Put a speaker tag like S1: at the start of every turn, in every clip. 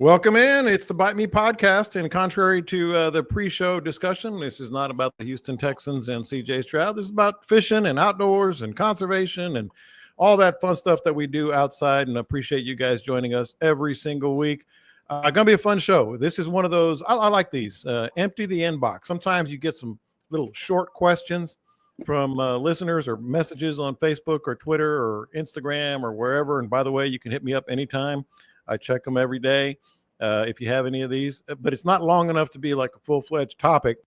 S1: Welcome in. It's the Bite Me podcast. And contrary to the pre-show discussion, this is not about the Houston Texans and CJ Stroud. This is about fishing and outdoors and conservation and all that fun stuff that we do outside. And I appreciate you guys joining us every single week. Going to be a fun show. This is one of those, I like these, empty the inbox. Sometimes you get some little short questions from listeners or messages on Facebook or Twitter or Instagram or wherever. And by the way, you can hit me up anytime. I check them every day if you have any of these, but it's not long enough to be like a full-fledged topic,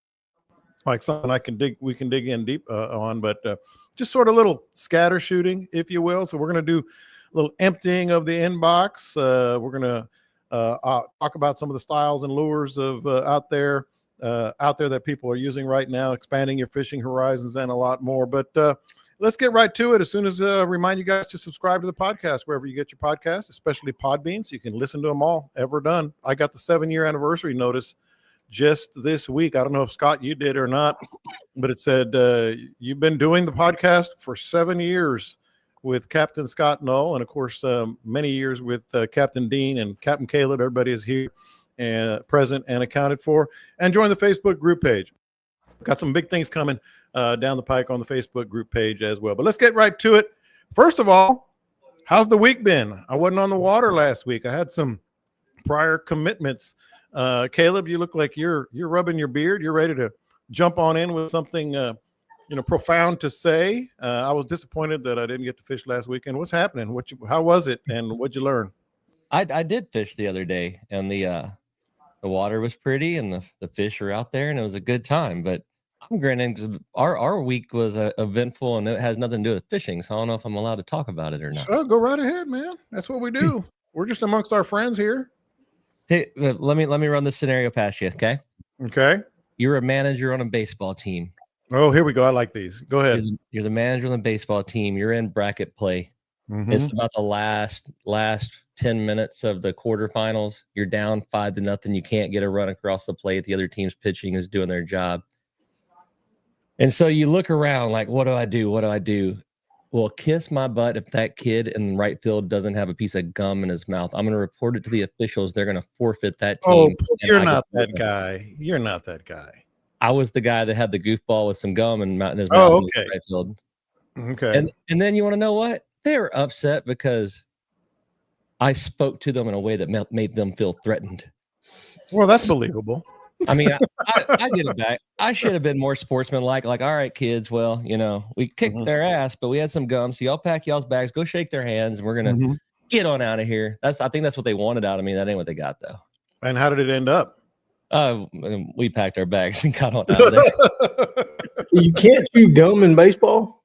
S1: like something we can dig in deep on, but just sort of little scatter shooting, if you will. So we're going to do a little emptying of the inbox. We're going to talk about some of the styles and lures of out there that people are using right now, expanding your fishing horizons and a lot more. But let's get right to it. As soon as remind you guys to subscribe to the podcast wherever you get your podcasts, especially Podbean, so you can listen to them all ever done. I got the 7-year anniversary notice just this week. I don't know if Scott, you did or not, but it said you've been doing the podcast for 7 years with Captain Scott Null, and of course many years with Captain Dean and Captain Caleb. Everybody is here and present and accounted for, and join the Facebook group page. Got some big things coming down the pike on the Facebook group page as well. But let's get right to it. First of all, how's the week been? I wasn't on the water last week. I had some prior commitments. Caleb, you look like you're rubbing your beard. You're ready to jump on in with something profound to say. I was disappointed that I didn't get to fish last weekend. What's happening? How was it, and what'd you learn?
S2: I did fish the other day, and the water was pretty, and the fish were out there, and it was a good time. But I'm grinning because our week was eventful, and it has nothing to do with fishing. So I don't know if I'm allowed to talk about it or not.
S1: So go right ahead, man. That's what we do. We're just amongst our friends here.
S2: Hey, let me run this scenario past you, okay?
S1: Okay.
S2: You're a manager on a baseball team.
S1: Oh, here we go. I like these. Go ahead.
S2: You're the manager on the baseball team. You're in bracket play. Mm-hmm. It's about the last 10 minutes of the quarterfinals. You're down 5-0. You can't get a run across the plate. The other team's pitching is doing their job. And so you look around like, what do I do? What do I do? Well, kiss my butt if that kid in right field doesn't have a piece of gum in his mouth. I'm going to report it to the officials. They're going to forfeit that team.
S1: Oh, you're not that guy. You're not that guy.
S2: I was the guy that had the goofball with some gum in his mouth.
S1: Oh, okay.
S2: In the right field.
S1: Okay.
S2: And then you want to know what? They were upset because I spoke to them in a way that made them feel threatened.
S1: Well, that's believable.
S2: I mean, I get it back. I should have been more sportsmanlike. Like, all right, kids, well, we kicked their ass, but we had some gum. So y'all pack y'all's bags, go shake their hands, and we're going to get on out of here. I think that's what they wanted out of me. That ain't what they got, though.
S1: And how did it end up?
S2: We packed our bags and got on out of there.
S3: You can't chew gum in baseball?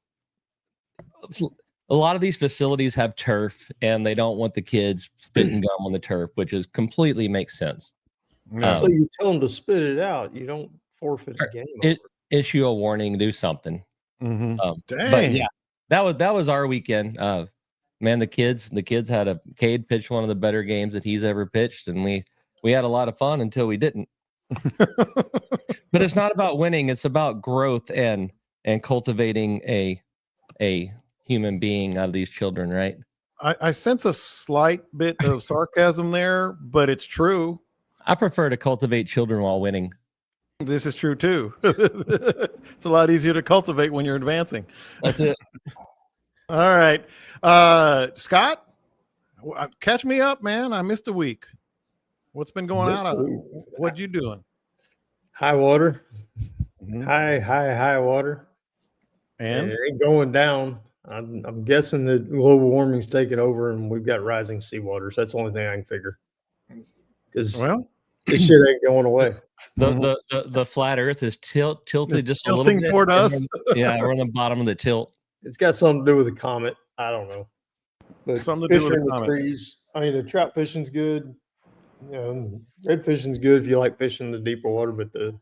S2: A lot of these facilities have turf, and they don't want the kids spitting gum on the turf, which completely makes sense.
S3: So you tell them to spit it out. You don't forfeit a game.
S2: Issue a warning, do something.
S1: Dang.
S2: But yeah, that was our weekend. Man, the kids had Cade pitch one of the better games that he's ever pitched, and we had a lot of fun until we didn't. But it's not about winning; it's about growth and cultivating a human being out of these children, right?
S1: I sense a slight bit of sarcasm there, but it's true.
S2: I prefer to cultivate children while winning.
S1: This is true too. It's a lot easier to cultivate when you're advancing.
S2: That's it.
S1: All right. Scott, catch me up, man. I missed a week. What's been going on? What you doing?
S3: High water. High water.
S1: And
S3: it ain't going down. I'm guessing that global warming's taking over and we've got rising seawaters. That's the only thing I can figure. Because this shit ain't going away.
S2: The flat Earth is tilted just a little bit
S1: toward us.
S2: Yeah, we're on the bottom of the tilt.
S3: It's got something to do with the comet. I don't know. But
S1: something to do with
S3: the
S1: comet.
S3: Trees. I mean, the trout fishing's good. Red fishing's good if you like fishing the deeper water, but the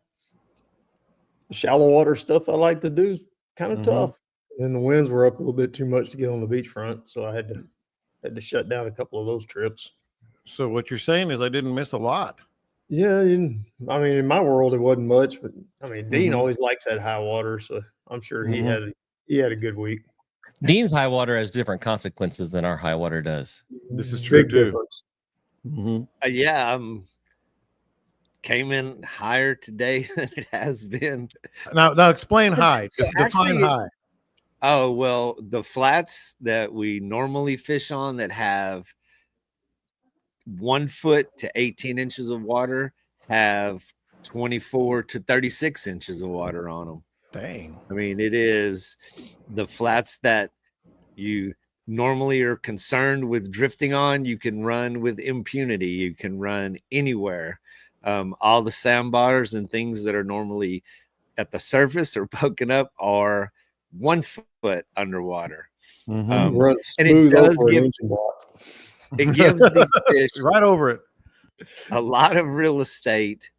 S3: shallow water stuff I like to do is kind of tough. And the winds were up a little bit too much to get on the beachfront, so I had to shut down a couple of those trips.
S1: So what you're saying is I didn't miss a lot.
S3: Yeah, I mean, in my world it wasn't much, but I mean, Dean always likes that high water, so I'm sure he had a good week.
S2: Dean's high water has different consequences than our high water does.
S1: This is true
S3: Big
S1: too.
S3: Difference.
S4: Yeah, came in higher today than it has been.
S1: Now explain high.
S4: So
S1: Define
S4: actually,
S1: high.
S4: Oh, well, the flats that we normally fish on that have 1 foot to 18 inches of water have 24 to 36 inches of water on them.
S1: Dang.
S4: I mean, it is the flats that you normally are concerned with drifting on. You can run with impunity. You can run anywhere. All the sandbars and things that are normally at the surface or poking up are 1 foot underwater.
S3: Run
S4: And
S3: smooth
S4: it does
S3: over an
S4: give,
S3: engine block.
S4: it gives the fish
S1: right over it.
S4: a lot of real estate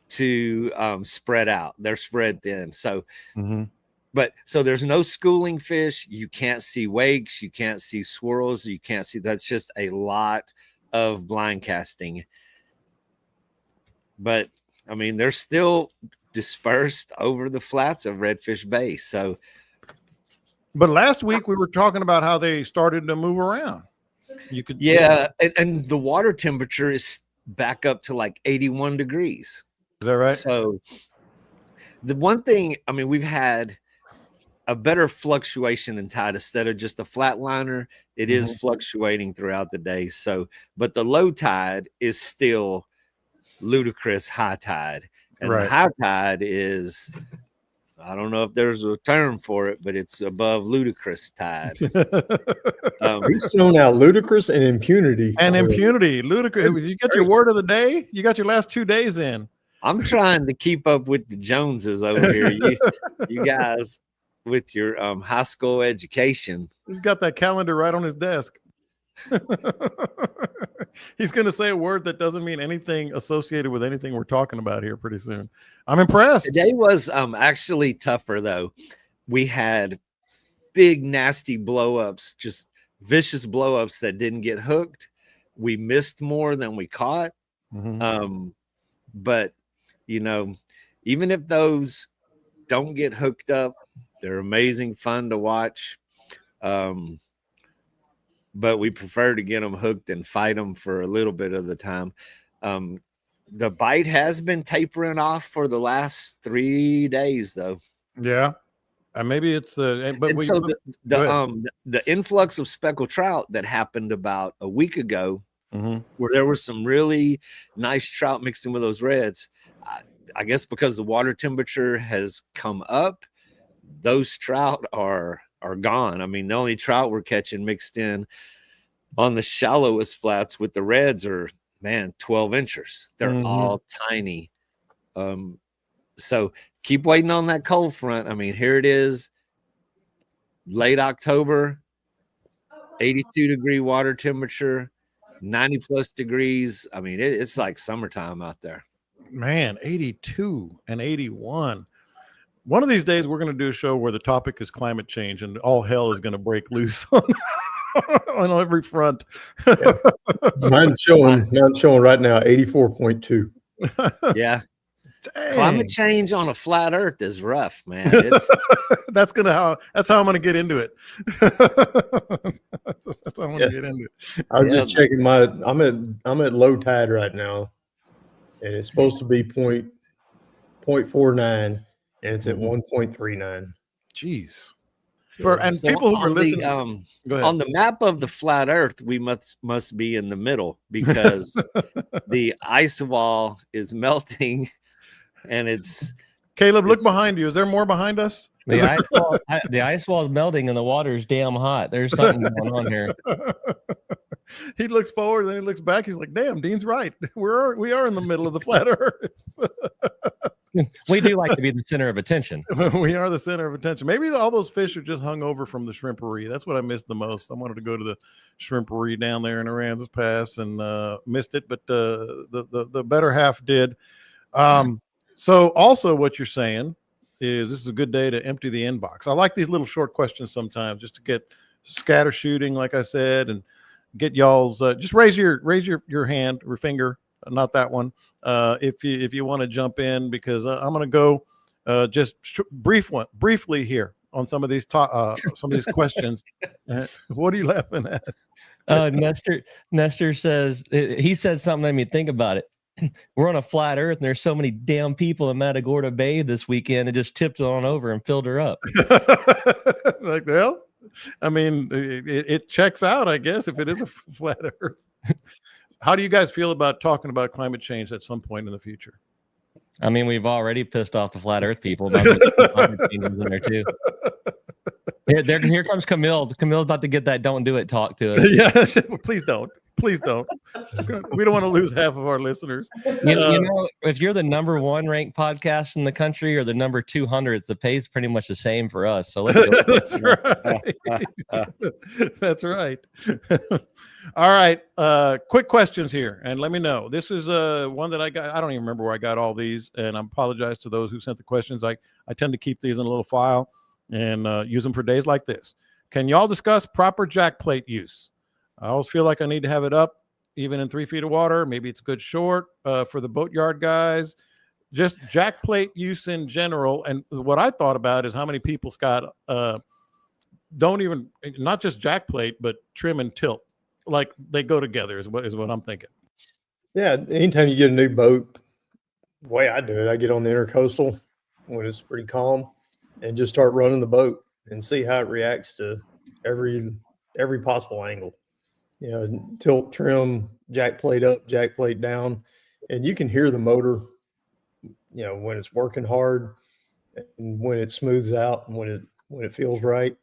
S4: to spread out. They're spread thin. So, so there's no schooling fish. You can't see wakes. You can't see swirls. You can't see. That's just a lot of blind casting. But I mean, they're still dispersed over the flats of Redfish Bay. So,
S1: but last week we were talking about how they started to move around. You could,
S4: and the water temperature is back up to like 81 degrees.
S1: Is that right?
S4: So the one thing, I mean, we've had a better fluctuation in tide instead of just a flatliner. It is fluctuating throughout the day. So, but the low tide is still ludicrous high tide. And the high tide is, I don't know if there's a term for it, but it's above ludicrous tide.
S3: He's thrown out ludicrous and impunity.
S1: Ludicrous. You got your word of the day. You got your last 2 days in.
S4: I'm trying to keep up with the Joneses over here. You guys with your high school education.
S1: He's got that calendar right on his desk. He's going to say a word that doesn't mean anything associated with anything we're talking about here pretty soon. I'm impressed.
S4: Today was actually tougher, though. We had big, nasty blow-ups, just vicious blow-ups that didn't get hooked. We missed more than we caught. But, you know, even if those don't get hooked up, they're amazing fun to watch. But we prefer to get them hooked and fight them for a little bit of the time. The bite has been tapering off for the last 3 days, though.
S1: Yeah, and maybe it's the. But
S4: the influx of speckled trout that happened about a week ago, where there was some really nice trout mixed in with those reds. I guess because the water temperature has come up, those trout are gone. I mean, the only trout we're catching mixed in on the shallowest flats with the reds are, 12 inchers. They're all tiny. So keep waiting on that cold front. I mean, here it is, late October, 82-degree water temperature, 90+ degrees. I mean, it's like summertime out there.
S1: Man, 82 and 81. One of these days, we're going to do a show where the topic is climate change and all hell is going to break loose on every front.
S3: Mine's showing right now 84.2.
S4: Yeah.
S1: Dang.
S4: Climate change on a flat earth is rough, man.
S1: That's how I'm going to get into it. That's how I'm going to get into it.
S3: I was just checking I'm at low tide right now, and it's supposed to be 0.49, and it's at 1.39.
S1: Jeez. People who are listening
S4: on the map of the flat earth, we must be in the middle because the ice wall is melting, and it's
S1: Caleb, look behind you. Is there more behind us?
S2: The ice wall is melting and the water is damn hot. There's something going on here.
S1: He looks forward, then he looks back. He's like, "Damn, Dean's right. We are in the middle of the flat earth."
S2: We do like to be the center of attention.
S1: We are the center of attention. Maybe all those fish are just hung over from the shrimpery. That's what I missed the most. I wanted to go to the shrimpery down there in Aransas Pass and missed it, but the better half did. So also what you're saying is this is a good day to empty the inbox. I like these little short questions sometimes just to get scatter shooting, like I said, and get y'all's just raise your hand or finger, not that one, if you want to jump in, because I'm going to go just briefly here. on some of these questions. What are you laughing at?
S2: Nestor says, he said something that made me think about it. We're on a flat earth and there's so many damn people in Matagorda Bay this weekend. It just tipped on over and filled her up.
S1: Like, well, I mean, it checks out, I guess, if it is a flat earth. How do you guys feel about talking about climate change at some point in the future?
S2: I mean, we've already pissed off the flat earth people. Climate change is in there too. Here comes Camille. Camille's about to get that "don't do it" talk to us.
S1: Yeah, please don't. Please don't. We don't want to lose half of our listeners.
S2: You know, if you're the number 1 ranked podcast in the country or the number 200th, the pay's pretty much the same for us. So let's go.
S1: That's right. That's right. All right. Quick questions here, and let me know. This is one that I got. I don't even remember where I got all these, and I apologize to those who sent the questions. I tend to keep these in a little file and use them for days like this. Can y'all discuss proper jack plate use? I always feel like I need to have it up, even in 3 feet of water. Maybe it's good short for the boatyard guys. Just jack plate use in general. And what I thought about is how many people, Scott, don't even, not just jack plate, but trim and tilt. Like they go together is what I'm thinking.
S3: Yeah, anytime you get a new boat, the way I do it, I get on the intercoastal when it's pretty calm and just start running the boat and see how it reacts to every possible angle. You know, tilt, trim, jack plate up, jack plate down, and you can hear the motor, you know, when it's working hard and when it smooths out and when it feels right.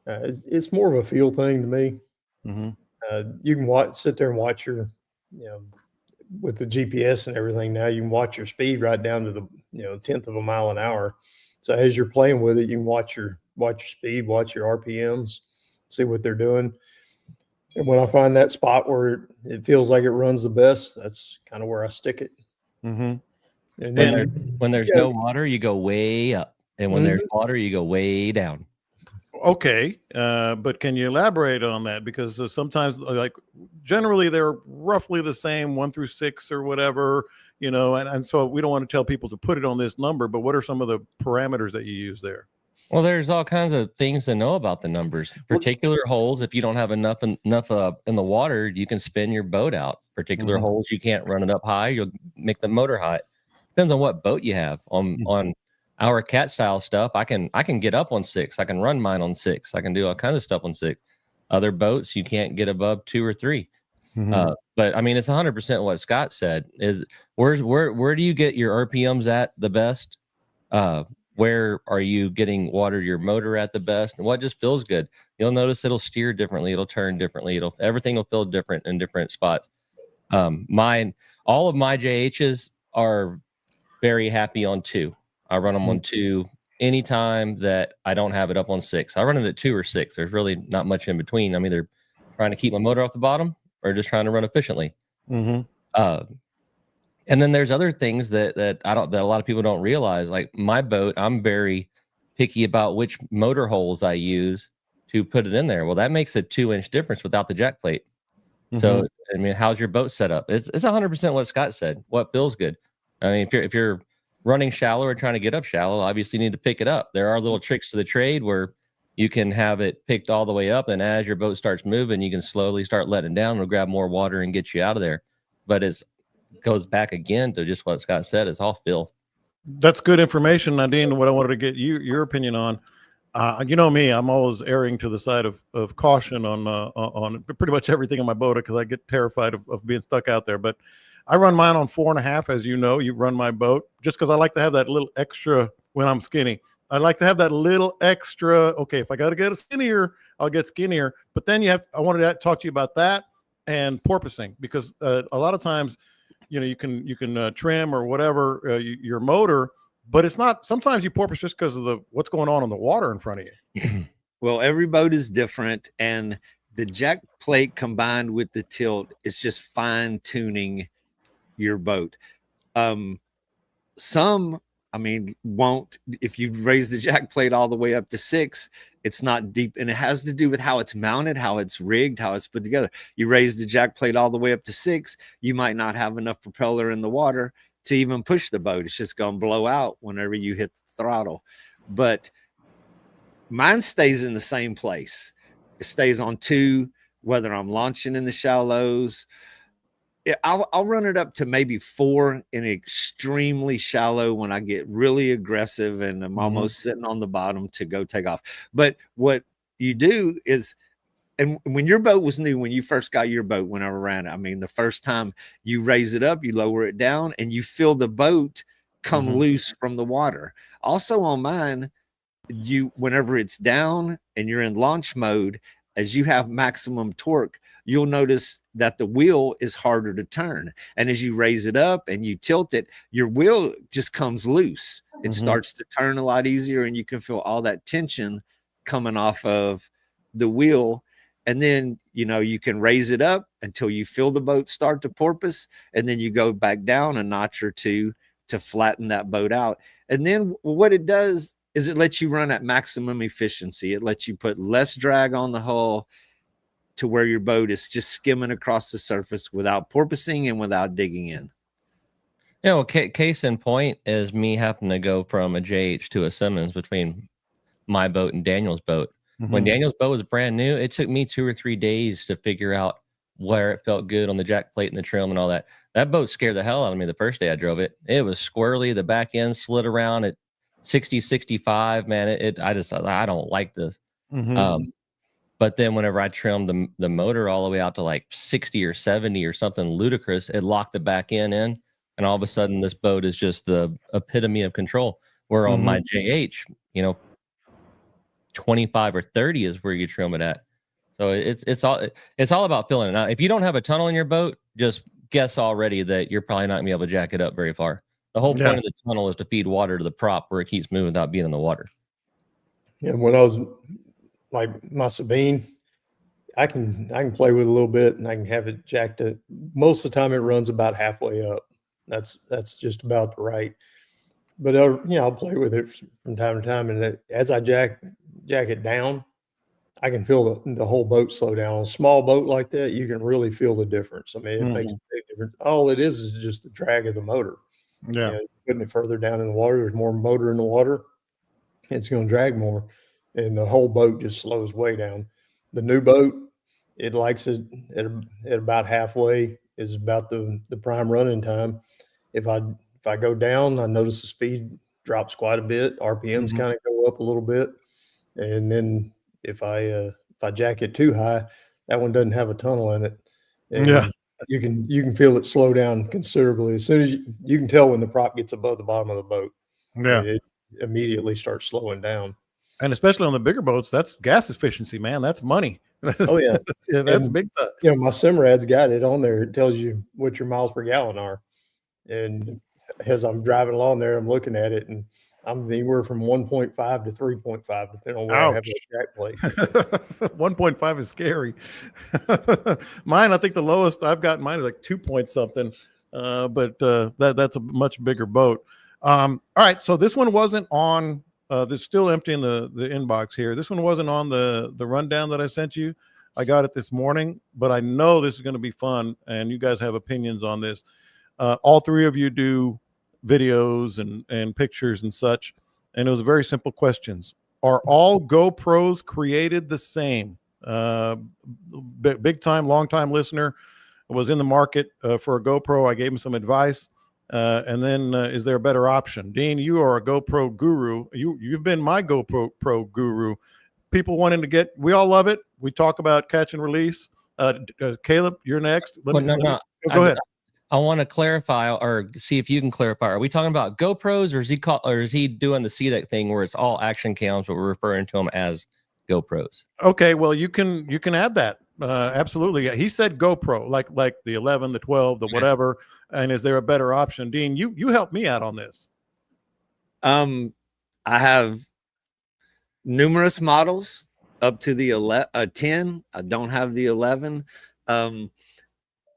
S3: It's more of a feel thing to me.
S1: Mm-hmm.
S3: You can sit there and watch your, you know, with the GPS and everything now, you can watch your speed right down to the, you know, 1/10 of a mile an hour. So as you're playing with it, you can watch your speed, watch your RPMs, see what they're doing. And when I find that spot where it feels like it runs the best, that's kind of where I stick it.
S1: Mm-hmm.
S3: And then
S2: when there's no water, you go way up. And when there's water, you go way down.
S1: Okay. But can you elaborate on that? Because sometimes, like, generally they're roughly the same 1 through 6 or whatever, you know, and so we don't want to tell people to put it on this number, but what are some of the parameters that you use there?
S2: Well, there's all kinds of things to know about the numbers. Particular holes, if you don't have enough in the water, you can spin your boat out. Particular holes, you can't run it up high. You'll make the motor hot. Depends on what boat you have. On our cat style stuff, I can get up on 6. I can run mine on 6. I can do all kinds of stuff on 6. Other boats, you can't get above 2 or 3. But I mean, it's 100% what Scott said. Is where do you get your RPMs at the best? Where are you getting your motor at the best, and what just feels good? You'll notice it'll steer differently, it'll turn differently, everything will feel different in different spots. All of my JHs are very happy on 2. I run them on 2 anytime that I don't have it up on 6. I run it at 2 or 6. There's really not much in between. I'm either trying to keep my motor off the bottom or just trying to run efficiently. And then there's other things that a lot of people don't realize. Like my boat, I'm very picky about which motor holes I use to put it in there. Well, that makes a 2-inch difference without the jack plate. So, I mean, how's your boat set up? It's 100% what Scott said. What feels good. I mean, if you're running shallow or trying to get up shallow, obviously you need to pick it up. There are little tricks to the trade where you can have it picked all the way up, and as your boat starts moving, you can slowly start letting it down and grab more water and get you out of there. But it goes back again to just what Scott said. It's all fill.
S1: That's good information, Nadine. What I wanted to get your opinion on. You know me, I'm always erring to the side of caution on pretty much everything on my boat because I get terrified of being stuck out there. But I run mine on 4.5, as you know. You run my boat just because I like to have that little extra when I'm skinny. I like to have that little extra. Okay, if I got to get skinnier, I'll get skinnier. But then I wanted to talk to you about that and porpoising, because a lot of times, you know, you can trim or whatever your motor, but it's not. Sometimes you porpoise just because of what's going on in the water in front of you.
S4: Well, every boat is different, and the jack plate combined with the tilt is just fine tuning your boat. Some, I mean, won't. If you raise the jack plate all the way up to 6, it's not deep, and it has to do with how it's mounted, how it's rigged, how it's put together. You raise the jack plate all the way up to 6, you might not have enough propeller in the water to even push the boat. It's just going to blow out whenever you hit the throttle. But mine stays in the same place. It stays on 2, whether I'm launching in the shallows. I'll run it up to maybe 4 in extremely shallow when I get really aggressive and I'm almost sitting on the bottom to go take off. But what you do is, and when your boat was new, when you first got your boat, when I ran it, I mean, the first time you raise it up, you lower it down, and you feel the boat come loose from the water. Also on mine, whenever it's down and you're in launch mode, as you have maximum torque, you'll notice that the wheel is harder to turn. And as you raise it up and you tilt it, your wheel just comes loose. It starts to turn a lot easier, and you can feel all that tension coming off of the wheel. And then, you can raise it up until you feel the boat start to porpoise, and then you go back down a notch or 2 to flatten that boat out. And then what it does is it lets you run at maximum efficiency. It lets you put less drag on the hull to where your boat is just skimming across the surface without porpoising and without digging in.
S2: Case in point is me having to go from a JH to a Simmons between my boat and Daniel's boat. When Daniel's boat was brand new, it took me 2 or 3 days to figure out where it felt good on the jack plate and the trim and all that. That boat scared the hell out of me the first day I drove it. It was squirrely. The back end slid around at 60, 65. Man, I don't like this. But then whenever I trimmed the motor all the way out to like 60 or 70 or something ludicrous, it locked the back end in. And all of a sudden, this boat is just the epitome of control. Where on my JH, 25 or 30 is where you trim it at. So it's all about feeling it. Now, if you don't have a tunnel in your boat, just guess already that you're probably not gonna be able to jack it up very far. The whole point of the tunnel is to feed water to the prop where it keeps moving without being in the water.
S3: Yeah, when I was like my Sabine, I can play with it a little bit and I can have it jacked to, most of the time it runs about halfway up. That's just about right. But I'll play with it from time to time, and as I jack it down, I can feel the whole boat slow down. On a small boat like that, you can really feel the difference. I mean, it makes a big difference. All it is just the drag of the motor.
S1: Yeah,
S3: Putting it further down in the water, there's more motor in the water, it's going to drag more, and the whole boat just slows way down. The new boat, it likes it at about halfway is about the prime running time. If I go down, I notice the speed drops quite a bit. RPMs kind of go up a little bit. And then if I jack it too high, that one doesn't have a tunnel in it. And you can feel it slow down considerably. As soon as you can tell when the prop gets above the bottom of the boat.
S1: Yeah.
S3: It immediately starts slowing down.
S1: And especially on the bigger boats, that's gas efficiency, man. That's money.
S3: Oh yeah.
S1: Yeah, that's big time.
S3: My Simrad's got it on there. It tells you what your miles per gallon are. And as I'm driving along there, I'm looking at it, and I'm anywhere from 1.5 to 3.5, depending on where I have the jack plate.
S1: 1.5 is scary. Mine, I think the lowest I've gotten mine is like 2 point something. But that's a much bigger boat. All right. So this one wasn't on, this still empty in the inbox here. This one wasn't on the rundown that I sent you. I got it this morning, but I know this is going to be fun, and you guys have opinions on this. All 3 of you do videos and pictures and such. And it was very simple questions. Are all GoPros created the same? Big time, long time listener was in the market for a GoPro. I gave him some advice. And then is there a better option? Dean, you are a GoPro guru. You've been my GoPro guru. People wanting to get, we all love it. We talk about catch and release. Caleb, you're next.
S2: Go ahead. I want to clarify or see if you can clarify. Are we talking about GoPros, or is he doing the CDEC thing where it's all action cams, but we're referring to them as GoPros? Okay, well you can add that. Absolutely. He said GoPro, like the 11, the 12, the whatever. And is there a better option? Dean, you help me out on this.
S4: I have numerous models up to the 10. I don't have the 11.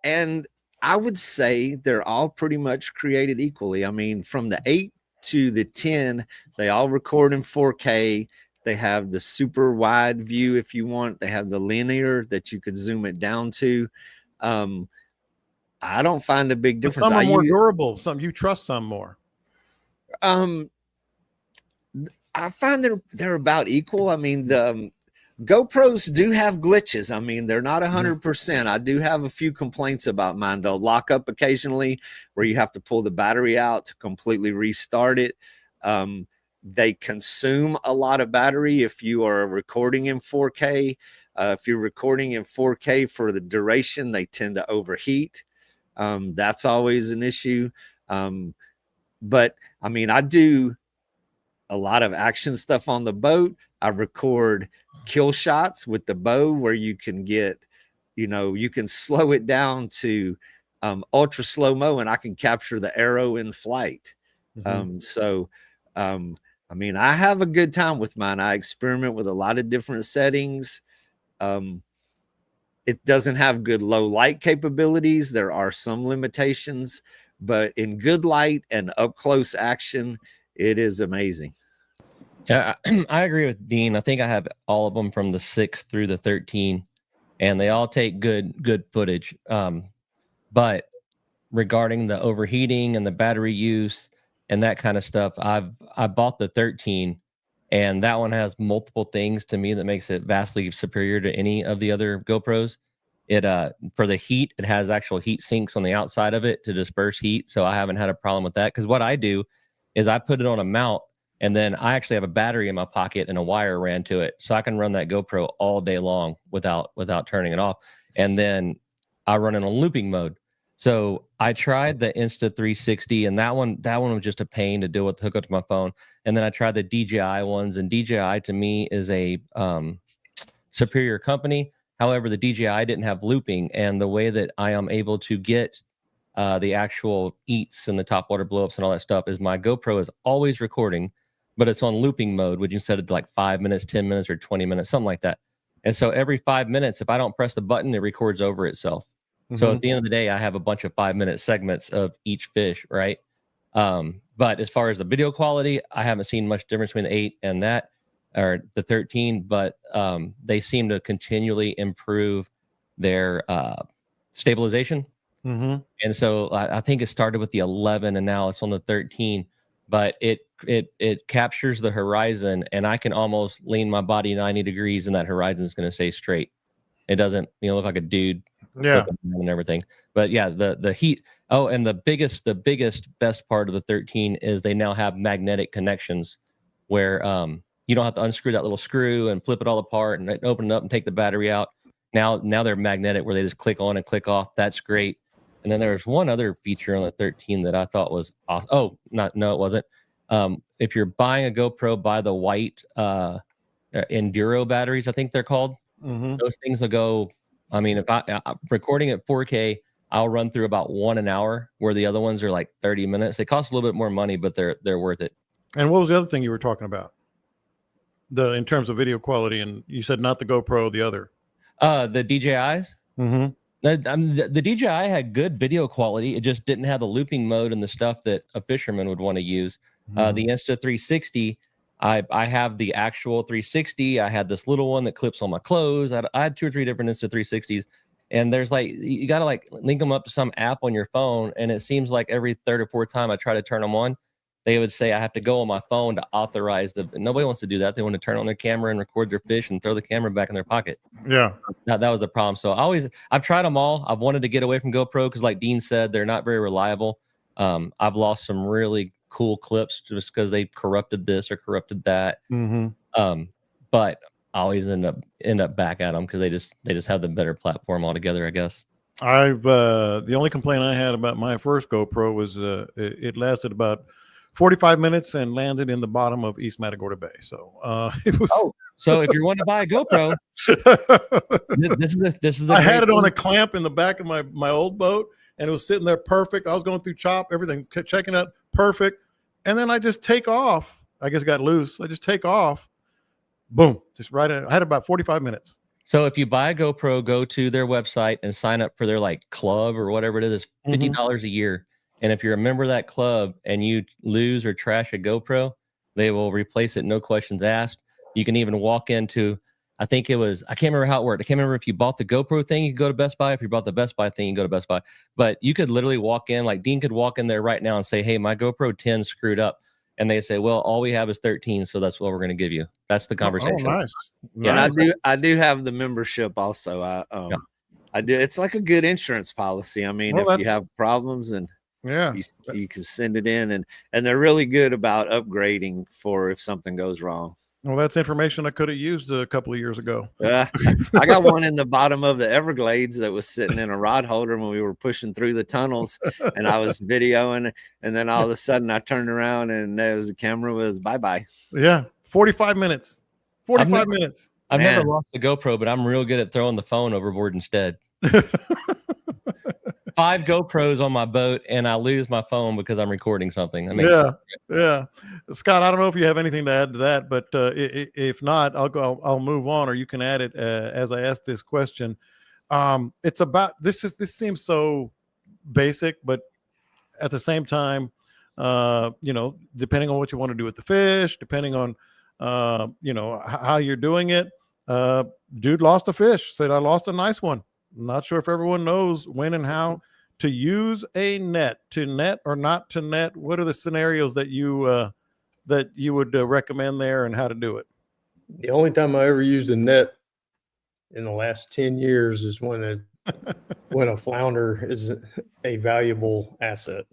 S4: And I would say they're all pretty much created equally. I mean, from the 8 to the 10, they all record in 4K. They have the super wide view if you want. They have the linear that you could zoom it down to. I don't find a big difference.
S1: But some are more durable. Some you trust some more.
S4: I find they're about equal. I mean, the GoPros do have glitches. I mean, they're not 100%. I do have a few complaints about mine. They'll lock up occasionally where you have to pull the battery out to completely restart it. They consume a lot of battery if you are recording in 4K. If you're recording in 4K for the duration, they tend to overheat. That's always an issue. But I mean, I do a lot of action stuff on the boat. I record kill shots with the bow where you can get, you can slow it down to ultra slow-mo and I can capture the arrow in flight. I mean, I have a good time with mine. I experiment with a lot of different settings. It doesn't have good low light capabilities. There are some limitations, but in good light and up close action, it is amazing.
S2: Yeah, I agree with Dean. I think I have all of them from the 6 through the 13, and they all take good footage. But regarding the overheating and the battery use and that kind of stuff, I bought the 13, and that one has multiple things to me that makes it vastly superior to any of the other GoPros. It for the heat, it has actual heat sinks on the outside of it to disperse heat, so I haven't had a problem with that. Because what I do is I put it on a mount, and then I actually have a battery in my pocket and a wire ran to it, so I can run that GoPro all day long without turning it off. And then I run it on looping mode. So I tried the Insta360, and that one was just a pain to deal with, to hook up to my phone. And then I tried the DJI ones, and DJI to me is a superior company. However, the DJI didn't have looping, and the way that I am able to get the actual eats and the topwater blowups and all that stuff is my GoPro is always recording, but it's on looping mode, which you set it to like 5 minutes, 10 minutes, or 20 minutes, something like that. And so every 5 minutes, if I don't press the button, it records over itself. So at the end of the day, I have a bunch of 5-minute segments of each fish, right? But as far as the video quality, I haven't seen much difference between the 8 and that, or the 13, but they seem to continually improve their stabilization. And so I think it started with the 11 and now it's on the 13, but it captures the horizon, and I can almost lean my body 90 degrees and that horizon is going to stay straight. It doesn't look like a dude and everything. But yeah, the heat. Oh, and the biggest best part of the 13 is they now have magnetic connections where you don't have to unscrew that little screw and flip it all apart and open it up and take the battery out. Now they're magnetic where they just click on and click off. That's great. And then there's one other feature on the 13 that I thought was awesome. Oh, no, it wasn't. If you're buying a GoPro, buy the white Enduro batteries, I think they're called. Those things will go. I mean, if I'm recording at 4K, I'll run through about 1 hour, where the other ones are like 30 minutes. They cost a little bit more money, but they're worth it.
S1: And what was the other thing you were talking about? In terms of video quality, and you said not the GoPro, the other. The
S2: DJIs. The DJI had good video quality. It just didn't have the looping mode and the stuff that a fisherman would want to use. The Insta360. I have the actual 360. I had this little one that clips on my clothes. I had 2 or 3 different Insta360s, and there's like, you got to like link them up to some app on your phone. And it seems like every 3rd or 4th time I try to turn them on, they would say I have to go on my phone to authorize nobody wants to do that. They want to turn on their camera and record their fish and throw the camera back in their pocket.
S1: Yeah.
S2: That was the problem. So I've tried them all. I've wanted to get away from GoPro because, like Dean said, they're not very reliable. I've lost some really cool clips just because they corrupted this or corrupted that. But I always end up back at them because they just have the better platform altogether, I guess.
S1: The only complaint I had about my first GoPro was it lasted about 45 minutes and landed in the bottom of East Matagorda Bay. So it was.
S2: So if you want to buy a GoPro, this is.
S1: I had it on a clamp in the back of my old boat, and it was sitting there perfect. I was going through chop, everything, checking it perfect, and then I just take off. I guess it got loose. I just take off. Boom! Just right in. I had about 45 minutes.
S2: So if you buy a GoPro, go to their website and sign up for their like club or whatever it is. It's $50 a year. And if you're a member of that club and you lose or trash a GoPro, they will replace it, no questions asked. You can even walk into, I can't remember how it worked. I can't remember if you bought the GoPro thing, you could go to Best Buy. If you bought the Best Buy thing, you can go to Best Buy. But you could literally walk in, like Dean could walk in there right now and say, hey, my GoPro 10 screwed up. and they say, well, all we have is 13, so that's what we're going to give you. That's the conversation.
S1: Oh, nice.
S2: Yeah.
S4: And I do have the membership also. I do. It's like a good insurance policy. I mean,
S1: Well,
S4: if you have problems and
S1: Yeah.
S4: you can send it in, and they're really good about upgrading for if something goes wrong.
S1: Well, that's information I could have used a couple of years ago.
S4: I got one in the bottom of the Everglades that was sitting in a rod holder when we were pushing through the tunnels, and I was videoing, and then all of a sudden I turned around and there was the camera was bye-bye.
S1: Yeah. 45 minutes. 45 minutes.
S2: I've
S4: Man.
S2: never lost a GoPro, but I'm real good at throwing the phone overboard instead. 5 GoPros on my boat, and I lose my phone because I'm recording something. That makes sense.
S1: Yeah. Scott, I don't know if you have anything to add to that, but if not, I'll move on, or you can add it as I ask this question. It's about this seems so basic, but at the same time, depending on what you want to do with the fish, depending on how you're doing it. Dude lost a fish, said I lost a nice one. I'm not sure if everyone knows when and how to use a net, to net or not to net. What are the scenarios that you would recommend there, and how to do it?
S3: The only time I ever used a net in the last 10 years is when a flounder is a valuable asset.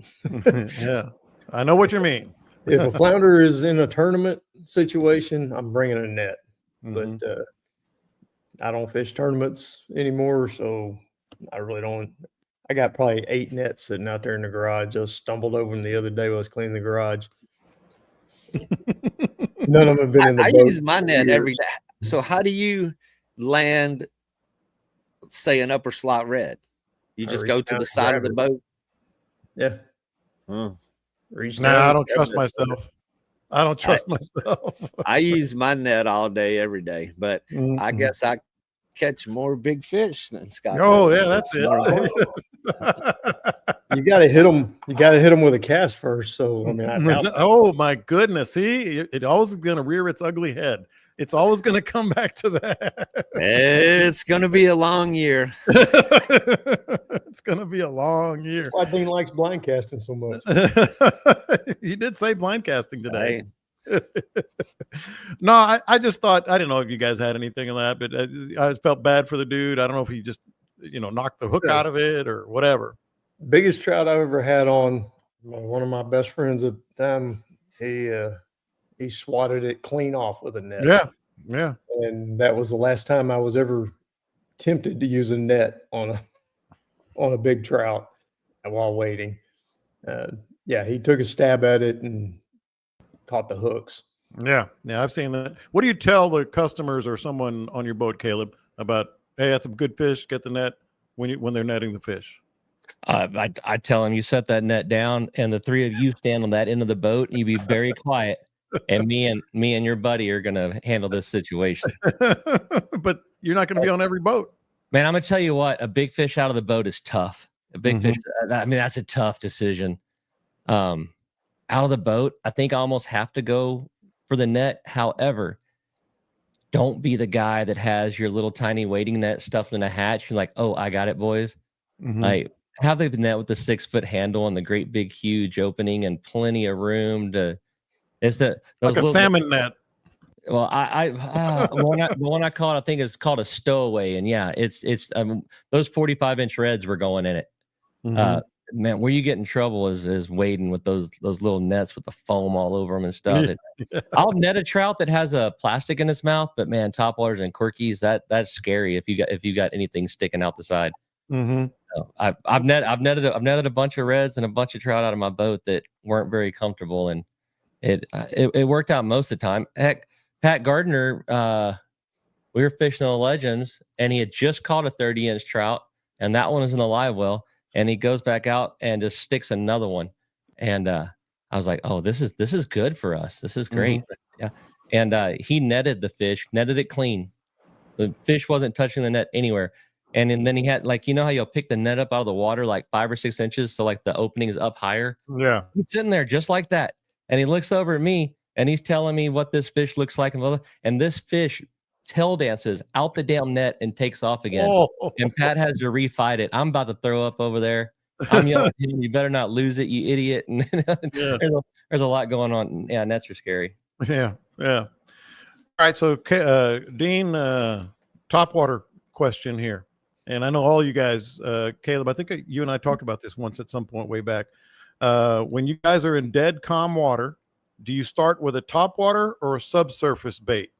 S1: Yeah, I know what you mean.
S3: If a flounder is in a tournament situation, I'm bringing a net.
S1: Mhm.
S3: But I don't fish tournaments anymore, so I really don't. I got probably 8 nets sitting out there in the garage. Just stumbled over them the other day when I was cleaning the garage. None of them have been in the
S4: I
S3: boat
S4: use my
S3: for
S4: net every
S3: years.
S4: day. So how do you land, say, an upper slot red? You
S3: I
S4: just
S3: reach
S4: go to
S3: down
S4: the
S3: and
S4: side of
S3: grab
S4: the
S3: it.
S4: boat?
S3: Yeah,
S4: Oh.
S3: reach
S1: Nah,
S3: down
S1: I
S3: and
S1: don't
S3: grab
S1: trust
S3: that sucker.
S1: myself. I don't trust myself.
S4: I use my net all day, every day, but I
S1: Mhm.
S4: guess I catch more big fish than Scott.
S1: Oh,
S4: does.
S1: yeah, that's it.
S4: more important.
S3: You got to hit them. You got to hit them with a cast first. So I mean, I doubt that.
S1: Oh my goodness! See, it always is going to rear its ugly head. It's always going to come back to that.
S4: It's gonna be a long year.
S1: It's going to be a long year.
S3: That's why Dean likes blind casting so much.
S1: You did say blind casting today.
S4: Right?
S1: No, I just thought, I didn't know if you guys had anything of that, but I felt bad for the dude. I don't know if he just knocked the hook out of it or whatever.
S3: Biggest trout I've ever had on. One of my best friends at the time, he swatted it clean off with a net.
S1: Yeah.
S3: And that was the last time I was ever tempted to use a net on a big trout while waiting. He took a stab at it and caught the hooks.
S1: Yeah, I've seen that. What do you tell the customers or someone on your boat, Caleb, about, hey, that's some good fish, get the net when they're netting the fish?
S2: I tell them, you set that net down, and the 3 of you stand on that end of the boat, and you be very quiet, and me and your buddy are gonna handle this situation.
S1: But you're not going to be on every boat.
S2: Man, I'm gonna tell you what, a big fish out of the boat is tough. A big fish, I mean, that's a tough decision. Out of the boat, I think I almost have to go for the net. However, don't be the guy that has your little tiny waiting net stuffed in a hatch. You're like, oh, I got it, boys. Like, have the net with the 6-foot handle and the great big huge opening and plenty of room to. It's those
S1: like a salmon net.
S2: Well, the one I caught, I think is called a stowaway, and yeah, it's those 45-inch reds were going in it. Man, where you get in trouble is wading with those little nets with the foam all over them and stuff. I'll net a trout that has a plastic in its mouth, but man, topwaters and quirkies, that's scary if you got anything sticking out the side. So I've netted a bunch of reds and a bunch of trout out of my boat that weren't very comfortable, and it worked out most of the time. Heck, Pat Gardner, we were fishing the Legends, and he had just caught a 30-inch trout, and that one was in the live well, and he goes back out and just sticks another one, and I was like, oh, this is good for us. This is great. Yeah, and he netted the fish, netted it clean. The fish wasn't touching the net anywhere. And then he had, like, how you'll pick the net up out of the water like 5 or 6 inches, so like the opening is up higher.
S1: Yeah,
S2: he's sitting there just like that, and he looks over at me and he's telling me what this fish looks like, and this fish tail dances out the damn net and takes off again. And Pat has to refight it. I'm about to throw up over there. I'm yelling at him, you better not lose it, you idiot. And
S1: Yeah.
S2: there's a lot going on. Yeah, nets are scary.
S1: Yeah. All right. So, Dean, topwater question here. And I know all you guys, Caleb, I think you and I talked about this once at some point way back. When you guys are in dead calm water, do you start with a topwater or a subsurface bait?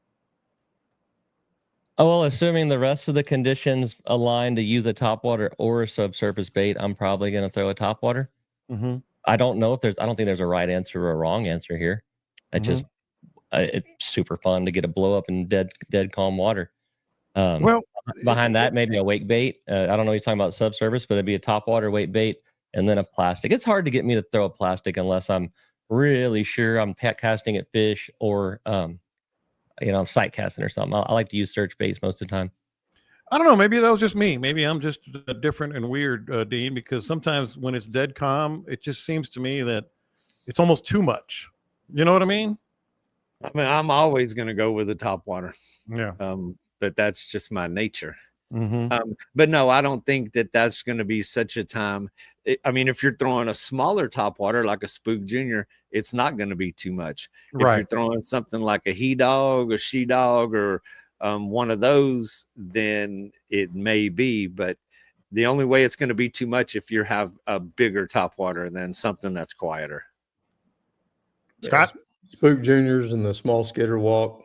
S2: Oh, well, assuming the rest of the conditions align to use a topwater or a subsurface bait, I'm probably going to throw a topwater.
S1: Mm-hmm.
S2: I don't think there's a right answer or a wrong answer here. It's super fun to get a blow up in dead calm water. Well, behind that, maybe a wake bait. I don't know what he's talking about subsurface, but it'd be a topwater wake bait and then a plastic. It's hard to get me to throw a plastic unless I'm really sure I'm casting at fish or, sight casting or something. I like to use search baits most of the time.
S1: I don't know. Maybe that was just me. Maybe I'm just different and weird, Dean, because sometimes when it's dead calm, it just seems to me that it's almost too much. You know what I mean?
S4: I mean, I'm always going to go with the topwater.
S1: Yeah.
S4: But that's just my nature.
S1: Mm-hmm.
S4: But no, I don't think that that's going to be such a time. I mean, if you're throwing a smaller topwater like a Spook Junior, it's not going to be too much.
S1: Right.
S4: If you're throwing something like a he dog, a she dog, or one of those, then it may be. But the only way it's going to be too much if you have a bigger topwater than something that's quieter.
S1: Scott?
S3: Spook Juniors and the small skitter walk.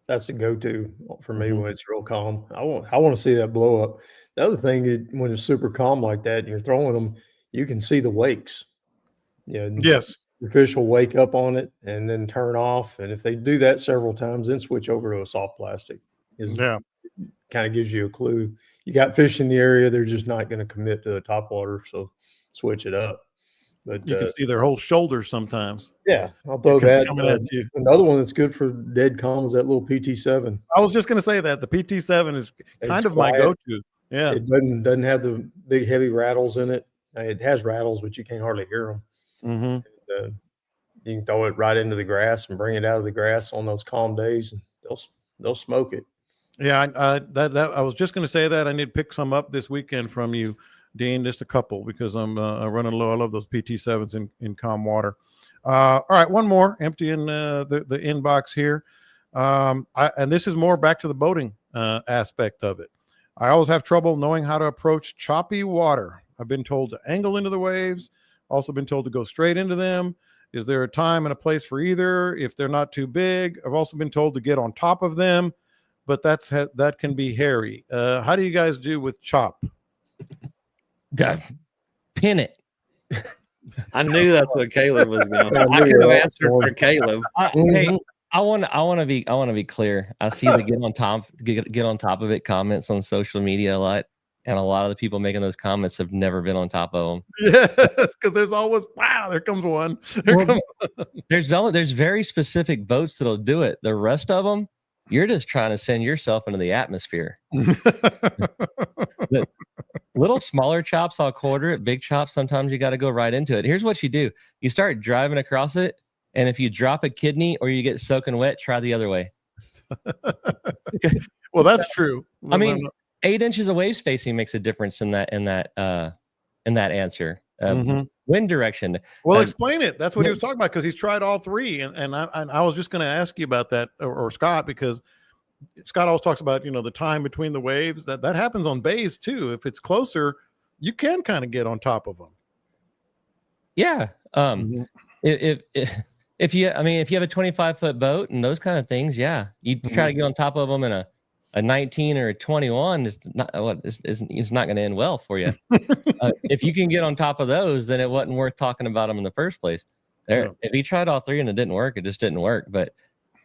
S3: That's the go-to for me when it's real calm. I want to see that blow up. The other thing, when it's super calm like that and you're throwing them, you can see the wakes.
S1: Yes.
S3: The fish will wake up on it and then turn off. And if they do that several times, then switch over to a soft plastic.
S1: Yeah.
S3: Kind of gives you a clue. You got fish in the area, they're just not going to commit to the topwater, so switch it up. But
S1: you can see their whole shoulders sometimes.
S3: Yeah, I'll throw that.
S1: At you.
S3: Another one that's good for dead calm is that little PT7.
S1: I was just going to say that the PT7 is kind of quiet. My go-to. Yeah,
S3: it doesn't have the big heavy rattles in it. It has rattles, but you can't hardly hear them.
S1: Mm-hmm.
S3: And, you can throw it right into the grass and bring it out of the grass on those calm days, and they'll smoke it.
S1: Yeah, I was just going to say that I need to pick some up this weekend from you, Dean, just a couple, because I'm running low. I love those PT7s in calm water. All right, one more empty in the inbox here. And this is more back to the boating aspect of it. I always have trouble knowing how to approach choppy water. I've been told to angle into the waves, also been told to go straight into them. Is there a time and a place for either if they're not too big? I've also been told to get on top of them, but that can be hairy. How do you guys do with chop?
S2: Pin it.
S4: I knew that's what Caleb was going. I could have answered for Caleb.
S2: Hey, I want to be clear. I see the get on top of it comments on social media a lot, and a lot of the people making those comments have never been on top of them.
S1: Yes, because there's always there comes one.
S2: There's very specific boats that'll do it. The rest of them, you're just trying to send yourself into the atmosphere. The little smaller chops, I'll quarter it. Big chops, sometimes you got to go right into it. Here's what you do. You start driving across it, and if you drop a kidney or you get soaking wet, try the other way.
S1: Well, that's true.
S2: I mean, 8 inches of wave spacing makes a difference in that answer. Wind direction.
S1: Well, explain it. That's what he was talking about, because he's tried all three. And I was just going to ask you about that, or Scott, because Scott always talks about, the time between the waves. That happens on bays too. If it's closer, you can kind of get on top of them.
S2: Yeah. If you have a 25-foot boat and those kind of things, yeah, you try to get on top of them in a 19 or a 21. It's not going to end well for you. If you can get on top of those, then it wasn't worth talking about them in the first place. If he tried all three and it didn't work, it just didn't work. But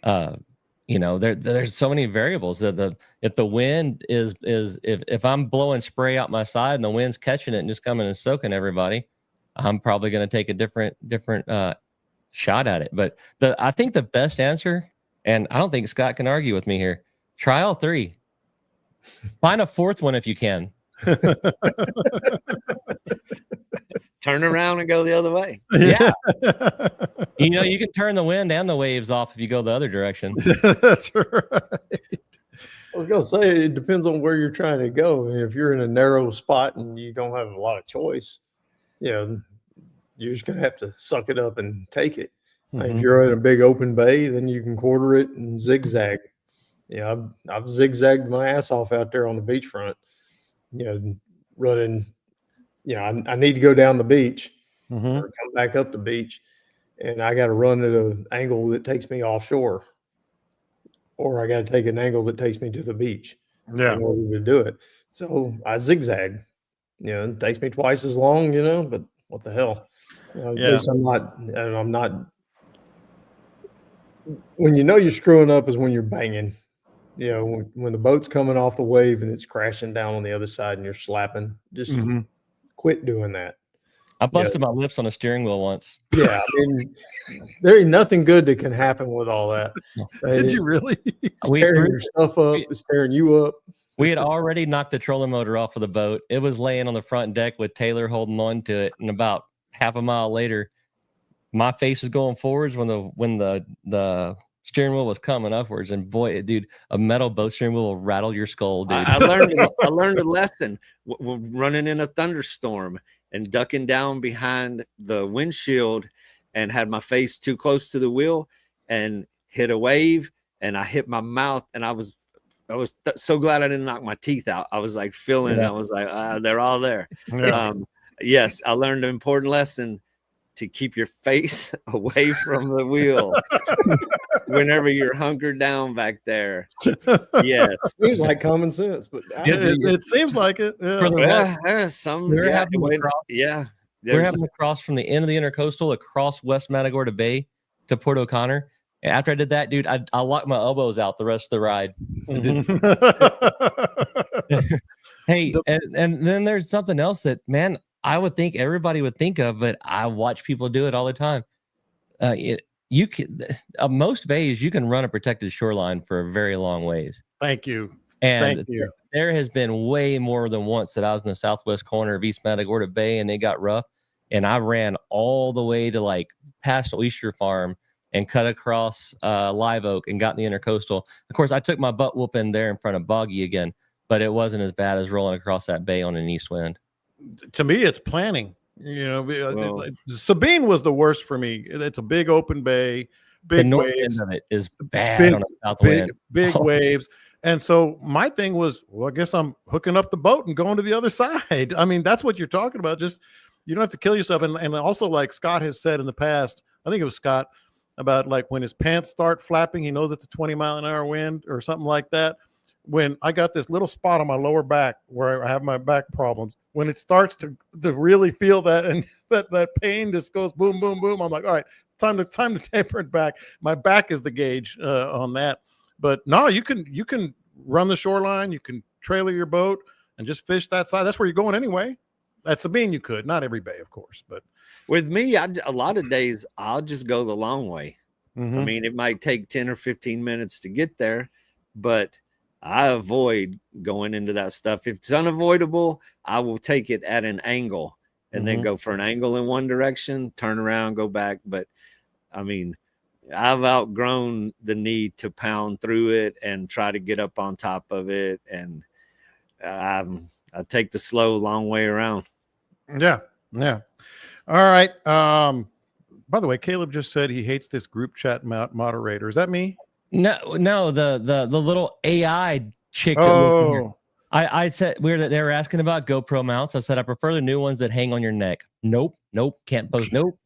S2: there's so many variables. That if the wind is if I'm blowing spray out my side and the wind's catching it and just coming and soaking everybody, I'm probably going to take a different shot at it. But I think the best answer, and I don't think Scott can argue with me here, try all three. Find a fourth one if you can.
S4: Turn around and go the other way.
S2: Yeah. You can turn the wind and the waves off if you go the other direction.
S1: That's right.
S3: I was gonna say it depends on where you're trying to go. And if you're in a narrow spot and you don't have a lot of choice, you're just gonna have to suck it up and take it. If you're in a big open bay, then you can quarter it and zigzag. I've zigzagged my ass off out there on the beachfront. Running. I need to go down the beach or come back up the beach, and I got to run at an angle that takes me offshore, or I got to take an angle that takes me to the beach in order to do it. So I zigzag. It takes me twice as long, but what the hell? At least I'm not. When you're screwing up is when you're banging. When the boat's coming off the wave and it's crashing down on the other side and you're slapping, just quit doing that.
S2: I busted my lips on a steering wheel once.
S3: Yeah, I mean, there ain't nothing good that can happen with all that.
S1: Did you really?
S3: Tearing your stuff up, it's tearing you up.
S2: We had already knocked the trolling motor off of the boat. It was laying on the front deck with Taylor holding on to it, and about half a mile later, my face was going forwards when the steering wheel was coming upwards, and boy, dude, a metal boat steering wheel will rattle your skull, dude.
S4: I learned a lesson running in a thunderstorm and ducking down behind the windshield, and had my face too close to the wheel and hit a wave, and I hit my mouth, and I was so glad I didn't knock my teeth out. I was like feeling it. I was like, they're all there.
S1: Yeah.
S4: Yes, I learned an important lesson to keep your face away from the wheel whenever you're hunkered down back there. Yes.
S3: Seems like common sense, but
S1: it seems like it.
S2: We're having to cross from the end of the intercoastal across West Matagorda Bay to Port O'Connor. And after I did that, dude, I locked my elbows out the rest of the ride. Hey, and then there's something else that, man, I would think everybody would think of, but I watch people do it all the time. You can most bays you can run a protected shoreline for a very long ways.
S1: Thank you.
S2: And
S1: Thank you.
S2: There has been way more than once that I was in the southwest corner of East Matagorda Bay and it got rough, and I ran all the way to like past Oyster Farm and cut across Live Oak and got in the intercoastal. Of course, I took my butt whooping there in front of Boggy again, but it wasn't as bad as rolling across that bay on an east wind.
S1: To me, it's planning. Sabine was the worst for me. It's a big open bay, big
S2: the north
S1: waves.
S2: end of it is bad on a south wind.
S1: Big waves. And so my thing was, well, I guess I'm hooking up the boat and going to the other side. I mean, that's what you're talking about. Just you don't have to kill yourself. And also, like Scott has said in the past, I think it was Scott, about like when his pants start flapping, he knows it's a 20-mile-an-hour wind or something like that. When I got this little spot on my lower back where I have my back problems, when it starts to really feel that, and that pain just goes boom, boom, boom, I'm like, all right, time to taper it back. My back is the gauge on that. But no, you can run the shoreline, you can trailer your boat and just fish that side. That's where you're going anyway. At Sabine, you could, not every bay, of course, but
S4: with me, a lot of days I'll just go the long way. I mean, it might take 10 or 15 minutes to get there, but I avoid going into that stuff. If it's unavoidable, I will take it at an angle and then go for an angle in one direction, turn around, go back. But I mean, I've outgrown the need to pound through it and try to get up on top of it. And I take the slow, long way around.
S1: Yeah. Yeah. All right. By the way, Caleb just said he hates this group chat moderator. Is that me?
S2: No, the little AI chick.
S1: Oh,
S2: I said they were asking about GoPro mounts. I said I prefer the new ones that hang on your neck. Nope, can't post. Nope.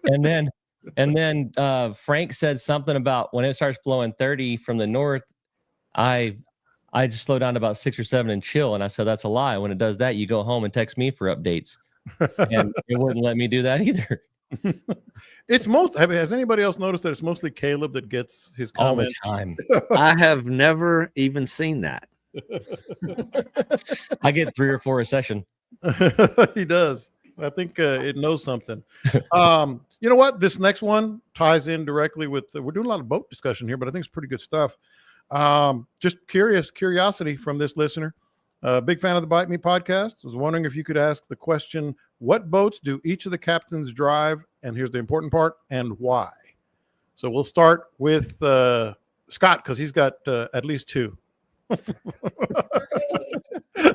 S2: and then Frank said something about when it starts blowing 30 from the north, I just slow down to about 6 or 7 and chill. And I said that's a lie. When it does that, you go home and text me for updates. And it wouldn't let me do that either.
S1: Has anybody else noticed that it's mostly Caleb that gets his comments
S2: all the time?
S4: I have never even seen that.
S2: I get 3 or 4 a session.
S1: He does. I think it knows something. You know what? This next one ties in directly with. We're doing a lot of boat discussion here, but I think it's pretty good stuff. Just curiosity from this listener. Big fan of the Bite Me podcast. Was wondering if you could ask the question, what boats do each of the captains drive? And here's the important part, and why? So we'll start with Scott, because he's got at least 2.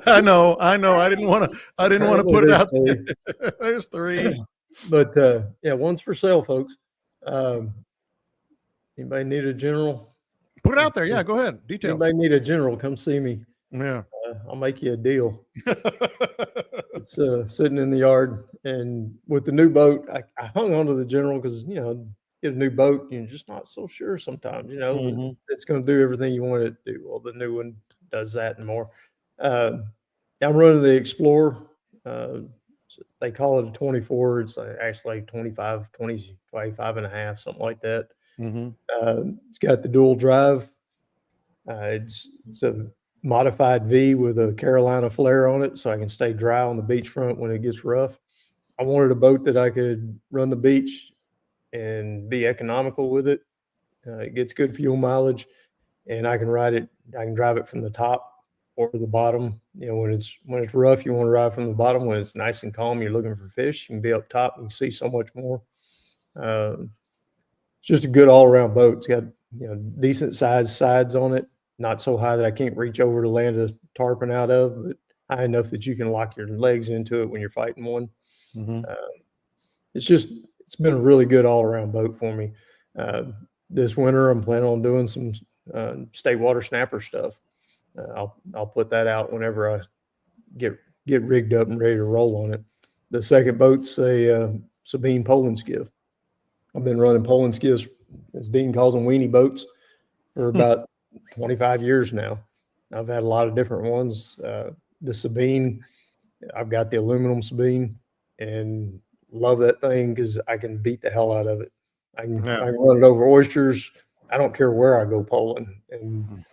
S1: I know. I didn't want to put it out there. There's 3.
S3: But yeah, one's for sale, folks. Anybody need a general?
S1: Put it out there. Yeah, go ahead. Details.
S3: Anybody need a general? Come see me.
S1: Yeah.
S3: I'll make you a deal. It's sitting in the yard, and with the new boat, I hung on to the general because get a new boat, you're just not so sure sometimes. It's going to do everything you want it to do. Well, the new one does that and more. I'm running the Explorer. They call it a 24. It's actually 25 and a half, something like that. It's got the dual drive. It's a modified V with a Carolina flare on it, so I can stay dry on the beachfront when it gets rough. I wanted a boat that I could run the beach and be economical with it. It gets good fuel mileage, and I can ride it. I can drive it from the top or the bottom. When it's rough, you want to ride from the bottom. When it's nice and calm, you're looking for fish. You can be up top and see so much more. It's just a good all-around boat. It's got decent sized sides on it, not so high that I can't reach over to land a tarpon out of, but high enough that you can lock your legs into it when you're fighting one. It's been a really good all-around boat for me. This winter, I'm planning on doing some state water snapper stuff. I'll put that out whenever I get rigged up and ready to roll on it. The second boat's a Sabine Poland skiff. I've been running Poland skiffs, as Dean calls them, weenie boats, for about 25 years now. I've had a lot of different ones. The Sabine, I've got the aluminum Sabine, and love that thing because I can beat the hell out of it. I can run it over oysters. I don't care where I go poling. And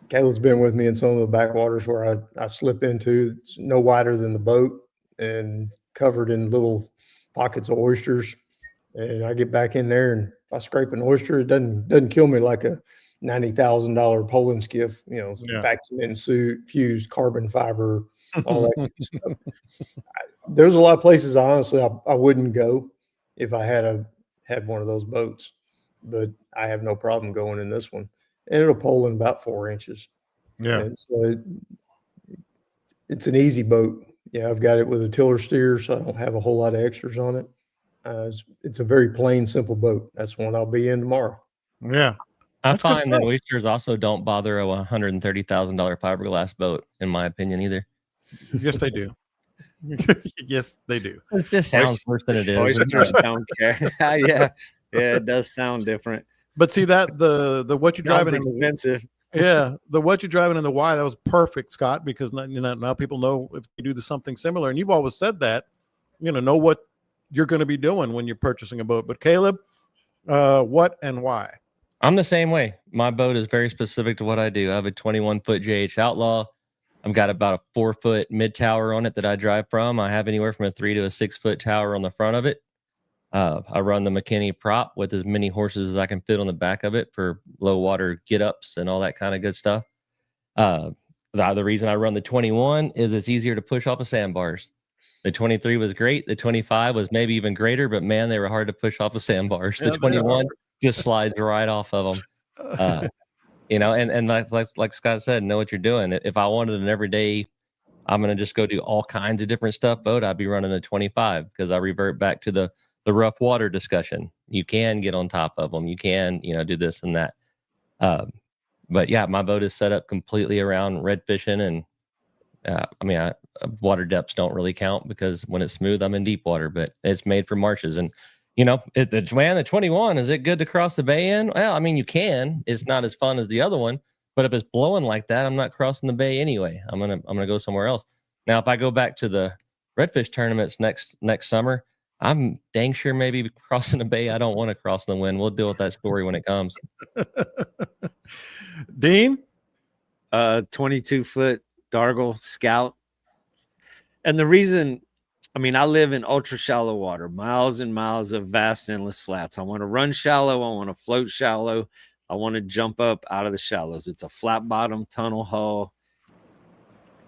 S3: Caleb's been with me in some of the backwaters where I slip into. It's no wider than the boat and covered in little pockets of oysters. And I get back in there, and if I scrape an oyster, it doesn't kill me like a $90,000 Poland skiff, vacuum infused carbon fiber, all that good stuff. There's a lot of places honestly I wouldn't go if I had one of those boats, but I have no problem going in this one, and it'll pole in about 4 inches.
S1: Yeah,
S3: and so it's an easy boat. I've got it with a tiller steer, so I don't have a whole lot of extras on it. It's a very plain, simple boat. That's one I'll be in tomorrow.
S1: Yeah.
S2: I find that oysters also don't bother a $130,000 fiberglass boat, in my opinion, either.
S1: Yes, they do. Yes, they do.
S2: It just sounds worse than it is.
S4: Oysters don't care. Yeah, it does sound different.
S1: But see that the what you're driving in
S4: expensive.
S1: Yeah, the what you're driving in the Y, that was perfect, Scott, because now people know if you do something similar, and you've always said that, know what you're going to be doing when you're purchasing a boat. But Caleb, what and why?
S2: I'm the same way. My boat is very specific to what I do. I have a 21-foot JH Outlaw. I've got about a 4-foot mid tower on it that I drive from. I have anywhere from a 3 to a 6-foot tower on the front of it. I run the McKinney prop with as many horses as I can fit on the back of it for low water get ups and all that kind of good stuff. The reason I run the 21 is it's easier to push off of sandbars. The 23 was great. The 25 was maybe even greater, but man, they were hard to push off of sandbars. The 21 just slides right off of them. And like Scott said, know what you're doing. If I wanted an everyday, I'm going to just go do all kinds of different stuff boat, I'd be running a 25 because I revert back to the rough water discussion. You can get on top of them. You can, do this and that. But yeah, my boat is set up completely around red fishing. And water depths don't really count because when it's smooth, I'm in deep water, but it's made for marshes. And, the 21, is it good to cross the bay in? Well, you can. It's not as fun as the other one, but if it's blowing like that, I'm not crossing the bay anyway. I'm gonna go somewhere else. Now, if I go back to the redfish tournaments next summer, I'm dang sure maybe crossing the bay I don't want to cross in the wind. We'll deal with that story when it comes.
S1: Dean?
S4: 22-foot Dargle Scout. And the reason, I live in ultra shallow water, miles and miles of vast endless flats. I want to run shallow. I want to float shallow. I want to jump up out of the shallows. It's a flat bottom tunnel hull,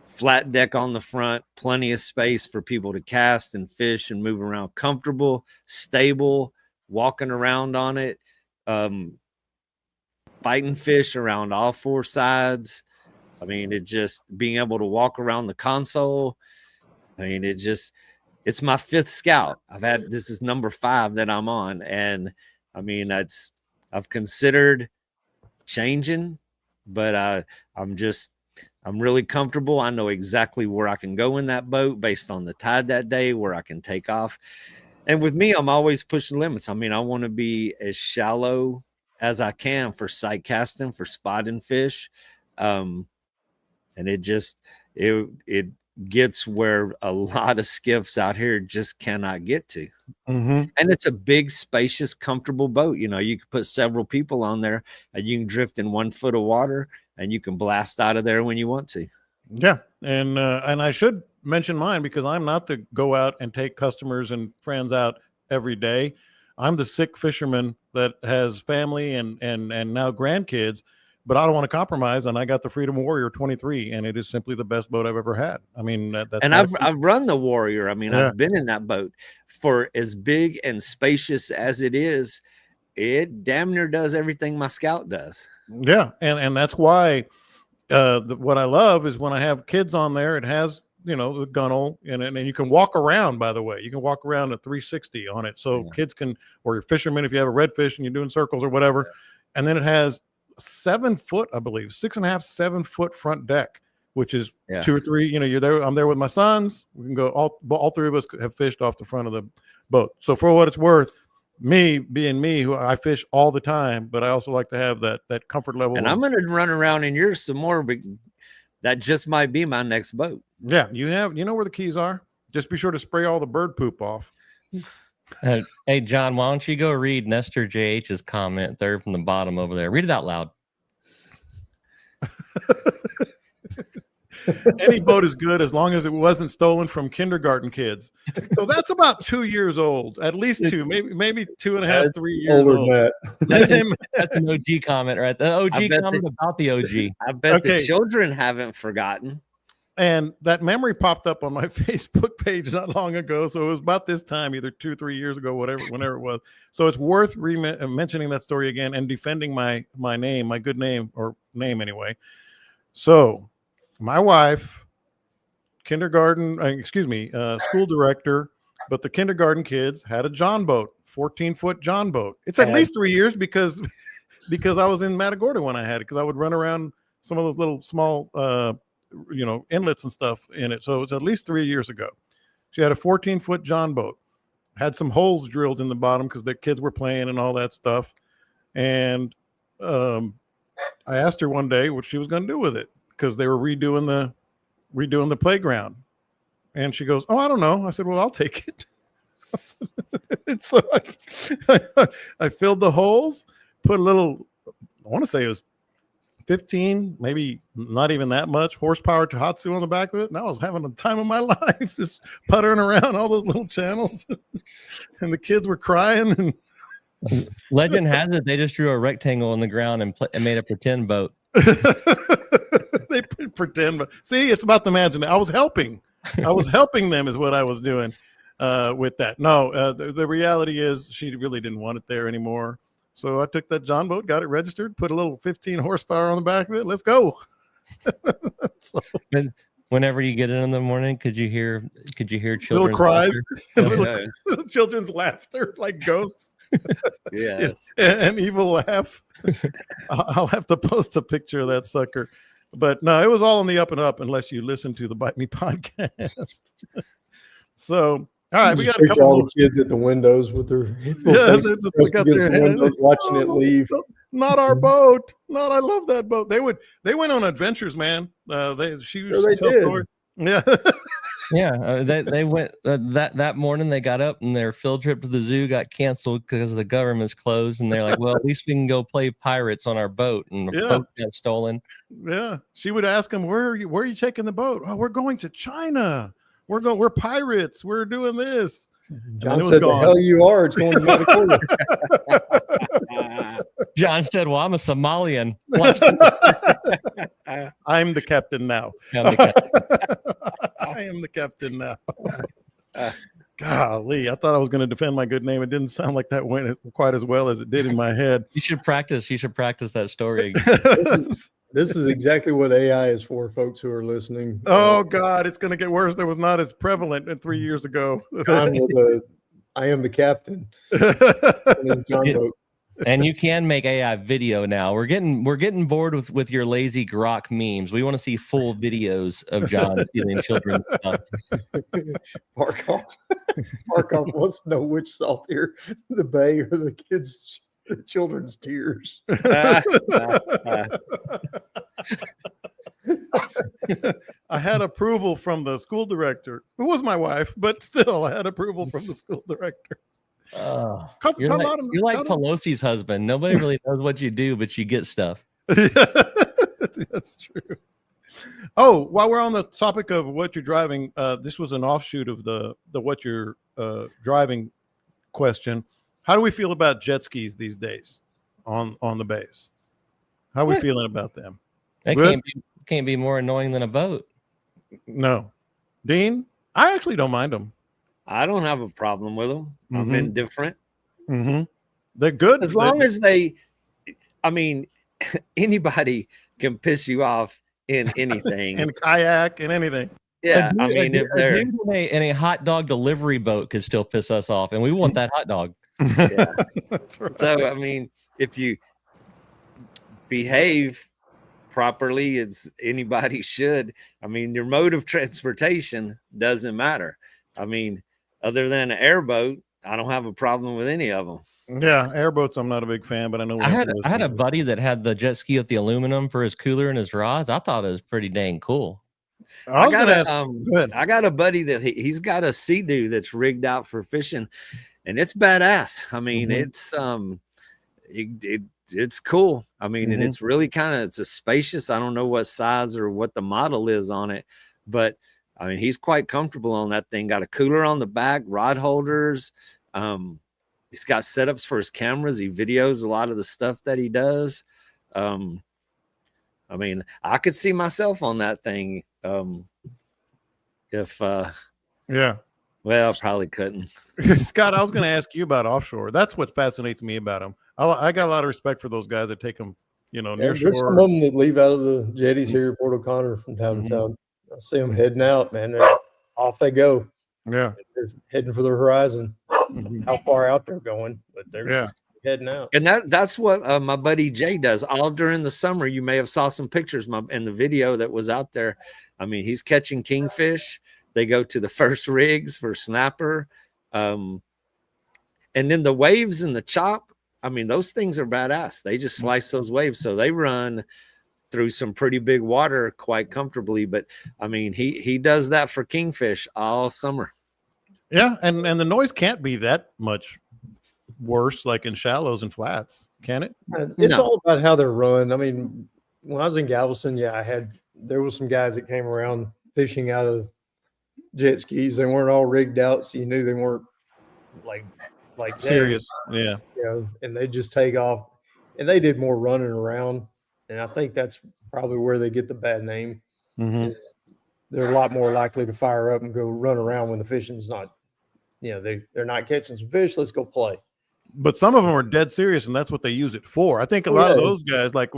S4: flat deck on the front, plenty of space for people to cast and fish and move around, comfortable, stable, walking around on it. fighting fish around all four sides. I mean, it just being able to walk around the console. I mean, it's my 5th scout. This is number 5 that I'm on. And I mean, I've considered changing, but I'm really comfortable. I know exactly where I can go in that boat based on the tide that day, where I can take off. And with me, I'm always pushing limits. I mean, I want to be as shallow as I can for sight casting, for spotting fish. And it gets where a lot of skiffs out here just cannot get to. And it's a big, spacious, comfortable boat. You know, you can put several people on there and you can drift in 1 foot of water and you can blast out of there when you want to.
S1: Yeah. And I should mention mine, because I'm not the go out and take customers and friends out every day. I'm the sick fisherman that has family and now grandkids, but I don't want to compromise. And I got the Freedom Warrior 23, and it is simply the best boat I've ever had. I mean,
S4: I've run the Warrior. I mean, I've been in that boat. For as big and spacious as it is, it damn near does everything my Scout does.
S1: Yeah. And that's why what I love is when I have kids on there, it has, you know, the gunnel, and you can walk around, by the way. You can walk around at 360 on it. So kids can, or your fishermen, if you have a redfish and you're doing circles or whatever. And then it has 7 foot, I believe, 6.5, 7 foot front deck, which is 2 or 3, you know, you're there. I'm there with my sons. We can go, all 3 of us have fished off the front of the boat. So for what it's worth, me being me, who I fish all the time, but I also like to have that comfort level.
S4: And I'm going to run around in yours some more, but that just might be my next boat.
S1: Yeah, you know where the keys are. Just be sure to spray all the bird poop off.
S2: Hey, John, why don't you go read Nestor JH's comment, 3rd from the bottom over there? Read it out loud.
S1: Any boat is good as long as it wasn't stolen from kindergarten kids. So that's about 2 years old, at least 2, maybe 2.5, 3 years old.
S2: That's an OG comment, right? The OG comment about the OG.
S4: I bet the children haven't forgotten.
S1: And that memory popped up on my Facebook page not long ago. So it was about this time, either 2-3 years ago, whenever it was. So it's worth mentioning that story again and defending my name, my good name, or name anyway. So my wife, school director, but the kindergarten kids had a John boat, 14-foot John boat. It's at least 3 years because I was in Matagorda when I had it, because I would run around some of those little small inlets and stuff in it. So it's at least 3 years ago. She had a 14-foot John boat, had some holes drilled in the bottom because the kids were playing and all that stuff. And I asked her one day what she was going to do with it, because they were redoing the playground. And she goes, "Oh, I don't know." I said, "Well, I'll take it." And so I filled the holes, put a little, I want to say it was 15, maybe not even that much horsepower Tohatsu on the back of it. And I was having the time of my life, just puttering around all those little channels. And the kids were crying. And
S2: legend has it they just drew a rectangle on the ground and made a pretend boat.
S1: They pretend, but see, it's about the imagination. I was helping them is what I was doing with that. No, the reality is she really didn't want it there anymore. So I took that John boat, got it registered, put a little 15 horsepower on the back of it. Let's go. So,
S2: whenever you get in the morning, could you hear children's
S1: little cries,
S2: little
S1: children's laughter like ghosts?
S4: Yes.
S1: An evil laugh. I'll have to post a picture of that sucker. But no, it was all on the up and up unless you listen to the Bite Me podcast. So, all right, we got a couple
S3: all the kids at the windows with their windows watching it leave.
S1: Not our boat. Not, I love that boat. They went on adventures, man. She used to tell stories. Yeah.
S2: Yeah, they went that morning. They got up and their field trip to the zoo got canceled because the government's closed. And they're like, "Well, at least we can go play pirates on our boat." And the boat got stolen.
S1: Yeah, she would ask them, "Where are you taking the boat?" "Oh, we're going to China. We're pirates. We're doing this."
S3: John said, "The hell you are! It's going to Matagorda."
S2: John said, "Well, I'm a Somalian."
S1: I'm the captain now. I am the captain now. Golly, I thought I was going to defend my good name. It didn't sound like that went quite as well as it did in my head.
S2: You should practice that story again.
S3: This is exactly what AI is for, folks who are listening.
S1: Oh God, it's going to get worse. That was not as prevalent 3 years ago.
S3: I am the captain. John Boat.
S2: And you can make AI video now. We're getting bored with your lazy grok memes. We want to see full videos of John stealing children's stuff.
S3: Markov wants to know which saltier, the bay or the children's tears.
S1: I had approval from the school director, who was my wife, but still, I had approval from the school director.
S2: You're like Pelosi's husband. Nobody really knows what you do, but you get stuff.
S1: That's true. Oh, while we're on the topic of what you're driving, this was an offshoot of the what you're driving question. How do we feel about jet skis these days on the bays? How are we feeling about them?
S2: That can't be more annoying than a boat.
S1: No. Dean, I actually don't mind them.
S4: I don't have a problem with them. I'm indifferent.
S1: They're good.
S4: As long as anybody can piss you off in anything.
S1: In kayak, in anything.
S4: Yeah. If they're
S2: in a hot dog delivery boat could still piss us off, and we want that hot dog.
S4: Yeah.
S1: That's right.
S4: So, if you behave properly, as anybody should, your mode of transportation doesn't matter. Other than an airboat, I don't have a problem with any of them.
S1: Yeah, airboats I'm not a big fan, but I know
S2: I had a buddy that had the jet ski with the aluminum for his cooler and his rods. I thought it was pretty dang cool.
S4: I got a buddy that he's got a Sea-Doo that's rigged out for fishing, and it's badass. It's cool. And it's really it's a spacious. I don't know what size or what the model is on it, but he's quite comfortable on that thing. Got a cooler on the back, rod holders. He's got setups for his cameras. He videos a lot of the stuff that he does. I could see myself on that thing. Well, I probably couldn't.
S1: Scott, I was going to ask you about offshore. That's what fascinates me about them. I got a lot of respect for those guys that take them, near shore.
S3: There's some of them that leave out of the jetties here at Port O'Connor from time to time. I see them heading out, man. Off they go.
S1: Yeah.
S3: They're heading for the horizon. How far out they're going, but they're heading out.
S4: And that's what my buddy Jay does all during the summer. You may have saw some pictures in the video that was out there. He's catching kingfish. They go to the first rigs for snapper. And then the waves and the chop, those things are badass. They just slice those waves. So they run through some pretty big water quite comfortably. But he does that for kingfish all summer.
S1: Yeah, and the noise can't be that much worse, like in shallows and flats, can it?
S3: It's all about how they're run. When I was in Galveston, there was some guys that came around fishing out of jet skis. They weren't all rigged out, so you knew they weren't like
S1: serious. Yeah.
S3: And they just take off, and they did more running around. And I think that's probably where they get the bad name. They're a lot more likely to fire up and go run around when the fishing's not, they're not catching some fish. Let's go play.
S1: But some of them are dead serious, and that's what they use it for. I think a lot of those guys, like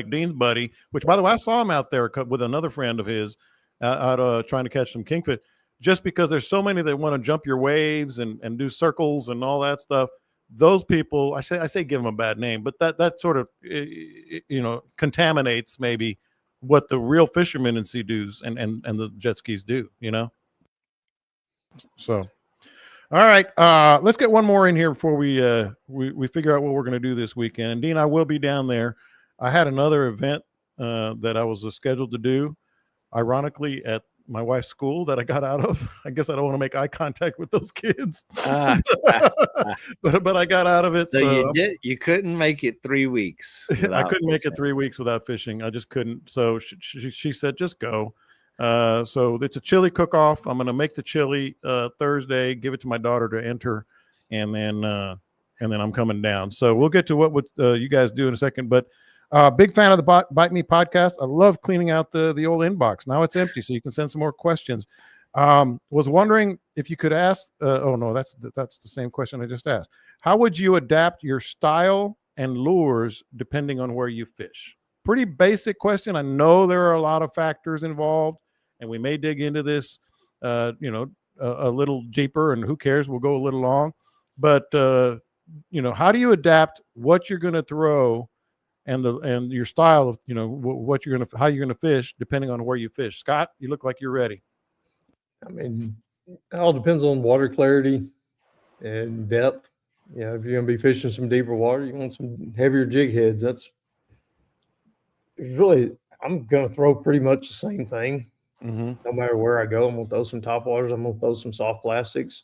S1: Dean's buddy, which by the way, I saw him out there with another friend of his, out trying to catch some kingfish. Just because there's so many that want to jump your waves and do circles and all that stuff. Those people, I say give them a bad name, but that sort of contaminates maybe what the real fishermen in Sea-Doos and the jet skis do, So, all right, let's get one more in here before we figure out what we're going to do this weekend. And Dean, I will be down there. I had another event that I was scheduled to do, ironically at my wife's school that I got out of. I guess I don't want to make eye contact with those kids, but I got out of it.
S4: So you couldn't make it 3 weeks.
S1: I couldn't make it 3 weeks without fishing. I just couldn't. So she said, just go. So it's a chili cook-off. I'm going to make the chili Thursday, give it to my daughter to enter, and then I'm coming down. So we'll get to what you guys do in a second, but big fan of the Bite Me podcast. I love cleaning out the old inbox. Now it's empty, so you can send some more questions. Was wondering if you could ask. Oh no, that's the same question I just asked. How would you adapt your style and lures depending on where you fish? Pretty basic question. I know there are a lot of factors involved, and we may dig into this, a little deeper. And who cares? We'll go a little long, but how do you adapt what you're going to throw and your style of what you're how you're going to fish depending on where you fish? Scott, you look like you're ready.
S3: I mean, it all depends on water clarity and depth. If you're going to be fishing some deeper water, you want some heavier jig heads. I'm going to throw pretty much the same thing.
S1: Mm-hmm.
S3: No matter where I go, I'm going to throw some top waters. I'm going to throw some soft plastics,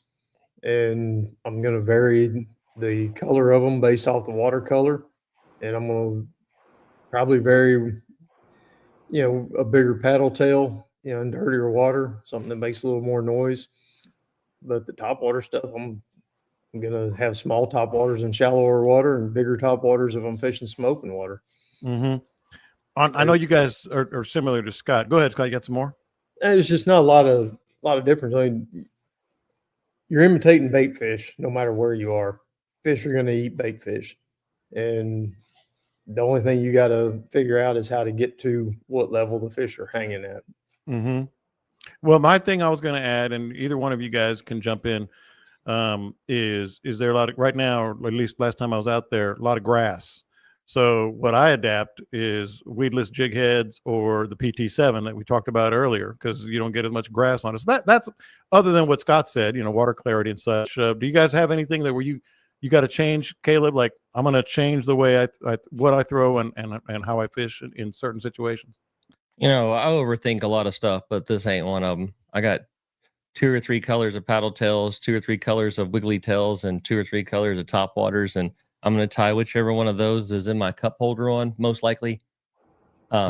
S3: and I'm going to vary the color of them based off the watercolor. And I'm going to probably vary, a bigger paddle tail, in dirtier water, something that makes a little more noise. But the top water stuff, I'm going to have small top waters in shallower water and bigger top waters if I'm fishing some open water.
S1: Mm-hmm. I know you guys are similar to Scott. Go ahead, Scott. You got some more?
S3: It's just not a lot of difference. I mean, you're imitating bait fish no matter where you are. Fish are going to eat bait fish. And the only thing you got to figure out is how to get to what level the fish are hanging at.
S1: Mm-hmm. Well, my thing I was going to add, and either one of you guys can jump in, is there a lot of, right now, or at least last time I was out there, a lot of grass. So what I adapt is weedless jig heads or the PT7 that we talked about earlier, because you don't get as much grass on it. So that's other than what Scott said, water clarity and such. Do you guys have anything that where you got to change, Caleb? Like, I'm going to change the way what I throw and how I fish in certain situations.
S2: I overthink a lot of stuff, but this ain't one of them. I got 2 or 3 colors of paddle tails, 2 or 3 colors of wiggly tails, and 2 or 3 colors of top waters, and I'm going to tie whichever one of those is in my cup holder on, most likely. A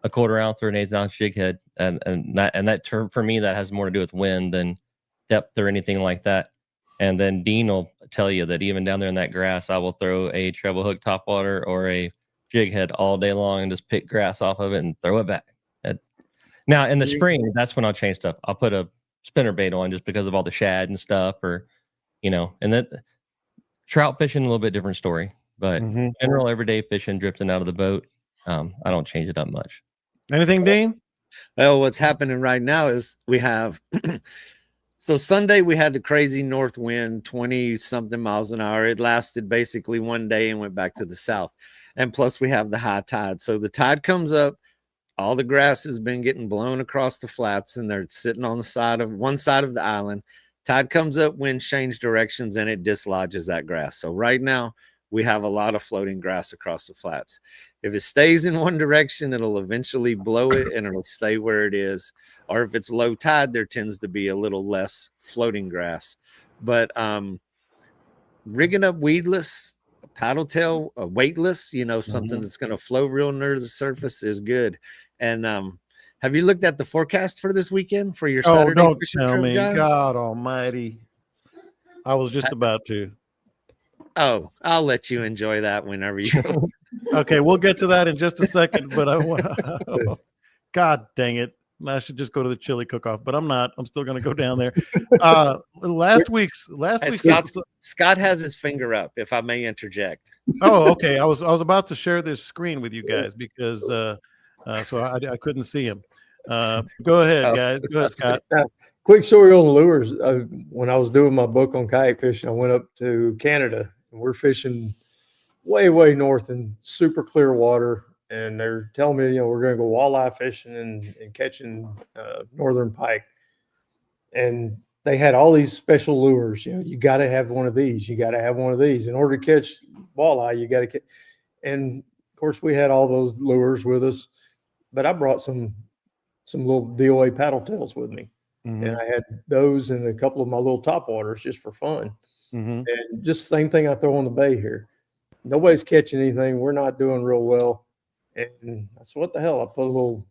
S2: 1/4 ounce or an 1/8 ounce jig head, and that term for me, that has more to do with wind than depth or anything like that. And then Dean will tell you that even down there in that grass, I will throw a treble hook top water or a jig head all day long and just pick grass off of it and throw it back. Now in the spring, that's when I'll change stuff. I'll put a spinner bait on just because of all the shad and stuff, or and that trout fishing, a little bit different story, but general everyday fishing, drifting out of the boat, I don't change it up much.
S1: Anything, Dean?
S4: Well, what's happening right now is we have so Sunday we had the crazy north wind, 20 something miles an hour. It lasted basically one day and went back to the south. And plus we have the high tide. So the tide comes up, all the grass has been getting blown across the flats, and they're sitting on one side of the island. Tide comes up, wind change directions, and it dislodges that grass. So right now we have a lot of floating grass across the flats. If it stays in one direction, it'll eventually blow it and it'll stay where it is. Or if it's low tide, there tends to be a little less floating grass. But rigging up weedless, a paddle tail, a weightless, something that's going to flow real near the surface is good. And have you looked at the forecast for this weekend for your Saturday?
S1: Don't tell me, John? God almighty. I was just about to.
S4: Oh, I'll let you enjoy that whenever you go.
S1: Okay, we'll get to that in just a second, but God dang it. I should just go to the chili cook-off, but I'm not. I'm still going to go down there. Last week's
S4: Scott has his finger up, if I may interject.
S1: Oh, okay. I was about to share this screen with you guys because so I couldn't see him. Go ahead, guys. Go ahead, Scott.
S3: Quick story on the lures. When I was doing my book on kayak fishing, I went up to Canada, and we're fishing way, way north in super clear water. And they're telling me, we're going to go walleye fishing and catching northern pike. And they had all these special lures. You got to have one of these. You got to have one of these. In order to catch walleye, you got to catch. And, of course, we had all those lures with us. But I brought some little DOA paddle tails with me. And I had those and a couple of my little top waters just for fun. And just the same thing I throw on the bay here. Nobody's catching anything. We're not doing real well. And I said, what the hell? I put a little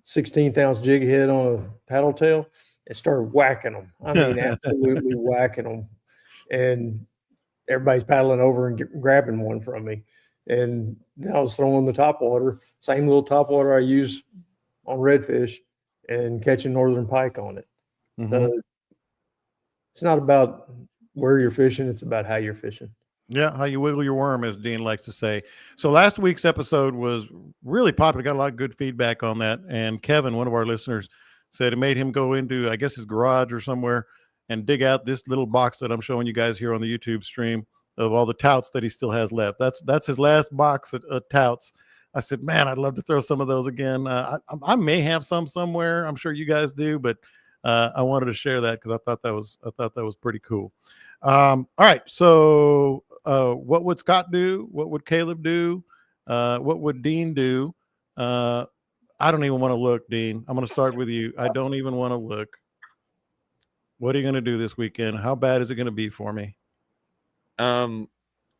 S3: 16th ounce jig head on a paddle tail and started whacking them. I mean, absolutely whacking them. And everybody's paddling over and grabbing one from me. And then I was throwing the top water, same little top water I use on redfish, and catching northern pike on it. It's not about where you're fishing; it's about how you're fishing.
S1: Yeah, how you wiggle your worm, as Dean likes to say. So last week's episode was really popular. Got a lot of good feedback on that. And Kevin, one of our listeners, said it made him go into, I guess, his garage or somewhere and dig out this little box that I'm showing you guys here on the YouTube stream of all the touts that he still has left. That's his last box of touts. I said, man, I'd love to throw some of those again. I may have some somewhere. I'm sure you guys do, but I wanted to share that because I thought that was pretty cool. All right, so what would Scott do? What would Caleb do? What would Dean do? I don't even want to look, Dean. I'm going to start with you. I don't even want to look. What are you going to do this weekend? How bad is it going to be for me?
S4: I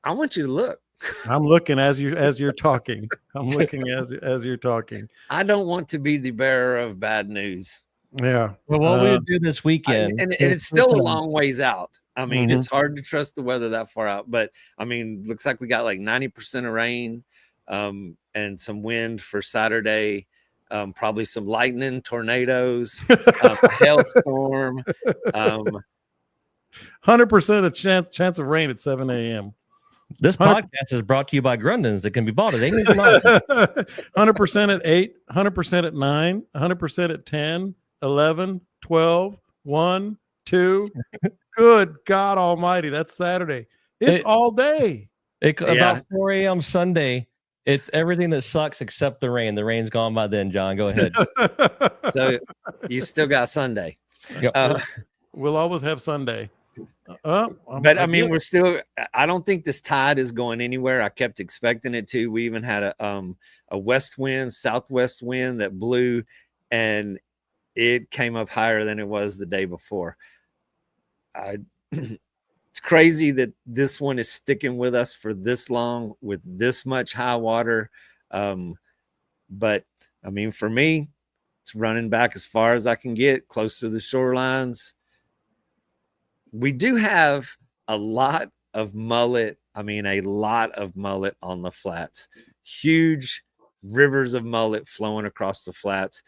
S4: want you to look.
S1: I'm looking as you're talking. I'm looking as you're talking.
S4: I don't want to be the bearer of bad news.
S1: Yeah.
S2: Well, what we would do this weekend,
S4: and it's still a long ways out. I mean, it's hard to trust the weather that far out, but I mean, looks like we got like 90% of rain, and some wind for Saturday, probably some lightning, tornadoes, a hailstorm,
S1: 100% of chance of rain at 7 a.m.
S2: This podcast is brought to you by Grundens that can be bought at
S1: 100% at 8, 100% at 9, 100% at 10, 11, 12, 1, 2. Good God Almighty! That's Saturday. It's all day.
S2: About 4 a.m. Sunday. It's everything that sucks except the rain. The rain's gone by then. John, go ahead.
S4: So you still got Sunday.
S2: Yep.
S1: We'll always have Sunday.
S4: But I mean, we're still. I don't think this tide is going anywhere. I kept expecting it to. We even had a west wind, southwest wind that blew, and it came up higher than it was the day before. It's crazy that this one is sticking with us for this long with this much high water. But I mean, for me, it's running back as far as I can get, close to the shorelines. We do have a lot of mullet. I mean, a lot of mullet on the flats. Huge rivers of mullet flowing across the flats.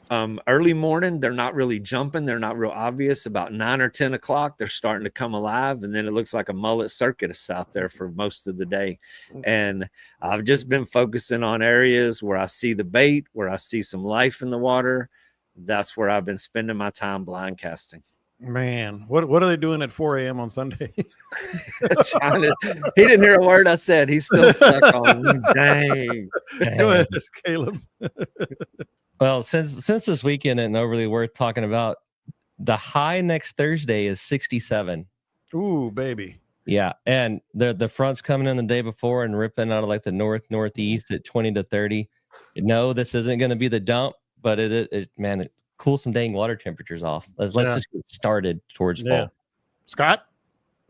S4: Early morning, they're not really jumping. They're not real obvious. About 9 or 10 o'clock, they're starting to come alive. And then it looks like a mullet circus out there for most of the day. And I've just been focusing on areas where I see the bait, where I see some life in the water. That's where I've been spending my time blind casting.
S1: Man, what are they doing at 4 a.m. on Sunday?
S4: He didn't hear a word I said. He's still stuck on. Dang.
S1: Go ahead, Caleb.
S2: Well, since this weekend isn't overly worth talking about, the high next Thursday is 67.
S1: Ooh, baby.
S2: Yeah, and the front's coming in the day before and ripping out of like the northeast at 20 to 30. No, this isn't going to be the dump, but it cools some dang water temperatures off. Let's just get started towards fall.
S1: Scott?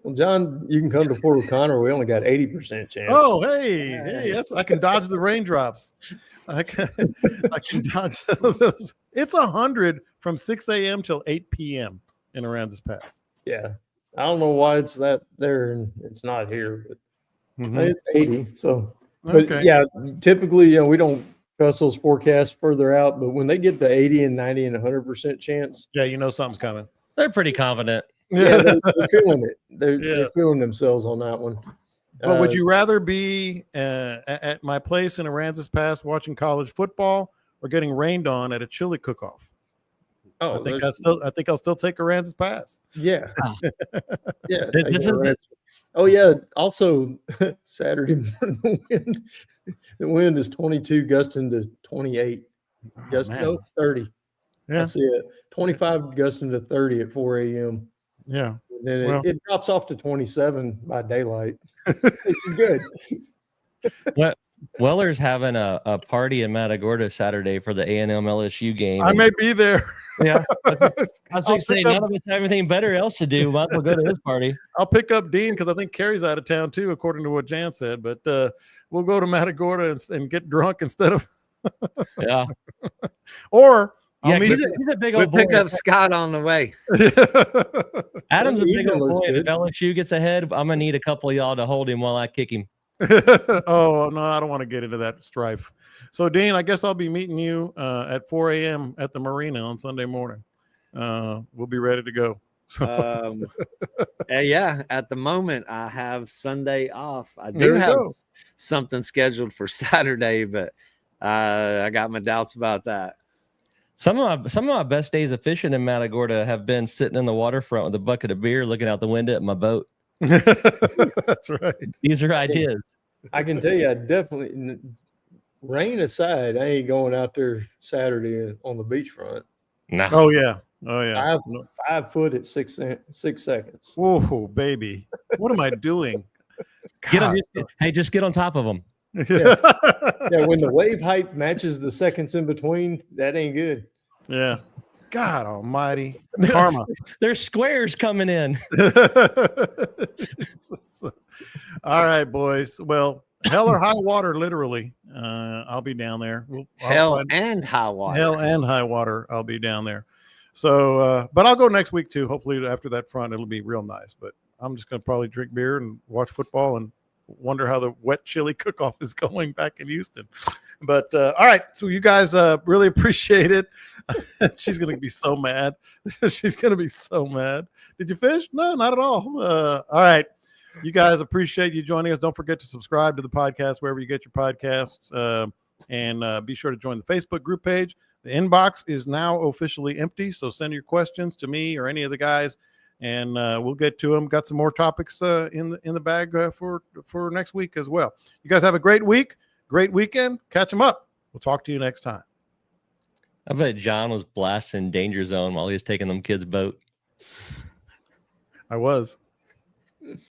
S3: Well, John, you can come to Fort O'Connor. We only got 80% chance.
S1: Oh, hey, I can dodge the raindrops. I can dodge those. It's 100 from 6 a.m. till 8 p.m. in Aransas Pass.
S3: Yeah. I don't know why it's that there and it's not here, but it's 80. So, but yeah, typically, we don't trust those forecasts further out, but when they get to 80 and 90 and 100% chance,
S1: something's coming.
S2: They're pretty confident.
S3: Yeah, they're feeling it. They're feeling themselves on that one.
S1: But would you rather be at my place in Aransas Pass watching college football or getting rained on at a chili cook-off?
S3: Oh,
S1: I think I'll still take Aransas Pass.
S3: Yeah, yeah. Oh yeah. Also, Saturday morning, the wind is 22, gusting to 28. 30.
S1: Yeah.
S3: That's it. 25 gusting to 30 at 4 a.m.
S1: Yeah.
S3: And then it drops off to 27 by daylight. Good.
S2: Weller's having a party in Matagorda Saturday for the A&M LSU game.
S1: I may be there.
S2: Yeah. I was going to say, none of us have anything better else to do. Might as well go to his party.
S1: I'll pick up Dean because I think Carrie's out of town too, according to what Jan said. But we'll go to Matagorda and get drunk instead of.
S2: Yeah.
S1: Or
S2: he's a big old boy.
S4: We'll pick up Scott on the way.
S2: Adam's a big old boy. If LSU gets ahead, I'm going to need a couple of y'all to hold him while I kick him.
S1: Oh, no, I don't want to get into that strife. So, Dean, I guess I'll be meeting you at 4 a.m. at the marina on Sunday morning. we'll be ready to go. So
S4: Yeah, at the moment I have Sunday off. I do
S1: There you
S4: have
S1: go.
S4: something scheduled for Saturday, but I got my doubts about that.
S2: Some of my best days of fishing in Matagorda have been sitting in the waterfront with a bucket of beer, looking out the window at my boat.
S1: That's right.
S2: These are ideas.
S3: I can tell you, I definitely, rain aside, I ain't going out there Saturday on the beachfront.
S2: Nah.
S1: Oh yeah. Oh yeah.
S3: 5 foot at 6 seconds.
S1: Whoa, baby. What am I doing?
S2: Get on,
S1: God.
S2: hey, just get on top of them.
S3: Yeah, when the wave height matches the seconds in between, that ain't good.
S1: Yeah. God almighty. Karma.
S2: There's squares coming in.
S1: All right, boys. Well, hell or high water, literally. I'll be down there.
S4: Hell and high water.
S1: Hell and high water. I'll be down there. So, but I'll go next week too. Hopefully, after that front, it'll be real nice. But I'm just going to probably drink beer and watch football and wonder how the wet chili cook-off is going back in Houston. But all right, so you guys really appreciate it. She's going to be so mad. She's going to be so mad. Did you fish? No, not at all. All right. You guys, appreciate you joining us. Don't forget to subscribe to the podcast wherever you get your podcasts. And be sure to join the Facebook group page. The inbox is now officially empty, so send your questions to me or any of the guys, and we'll get to them. Got some more topics in the bag for next week as well. You guys have a great week, great weekend. Catch them up. We'll talk to you next time.
S2: I bet John was blasting Danger Zone while he was taking them kids' boat.
S1: I was.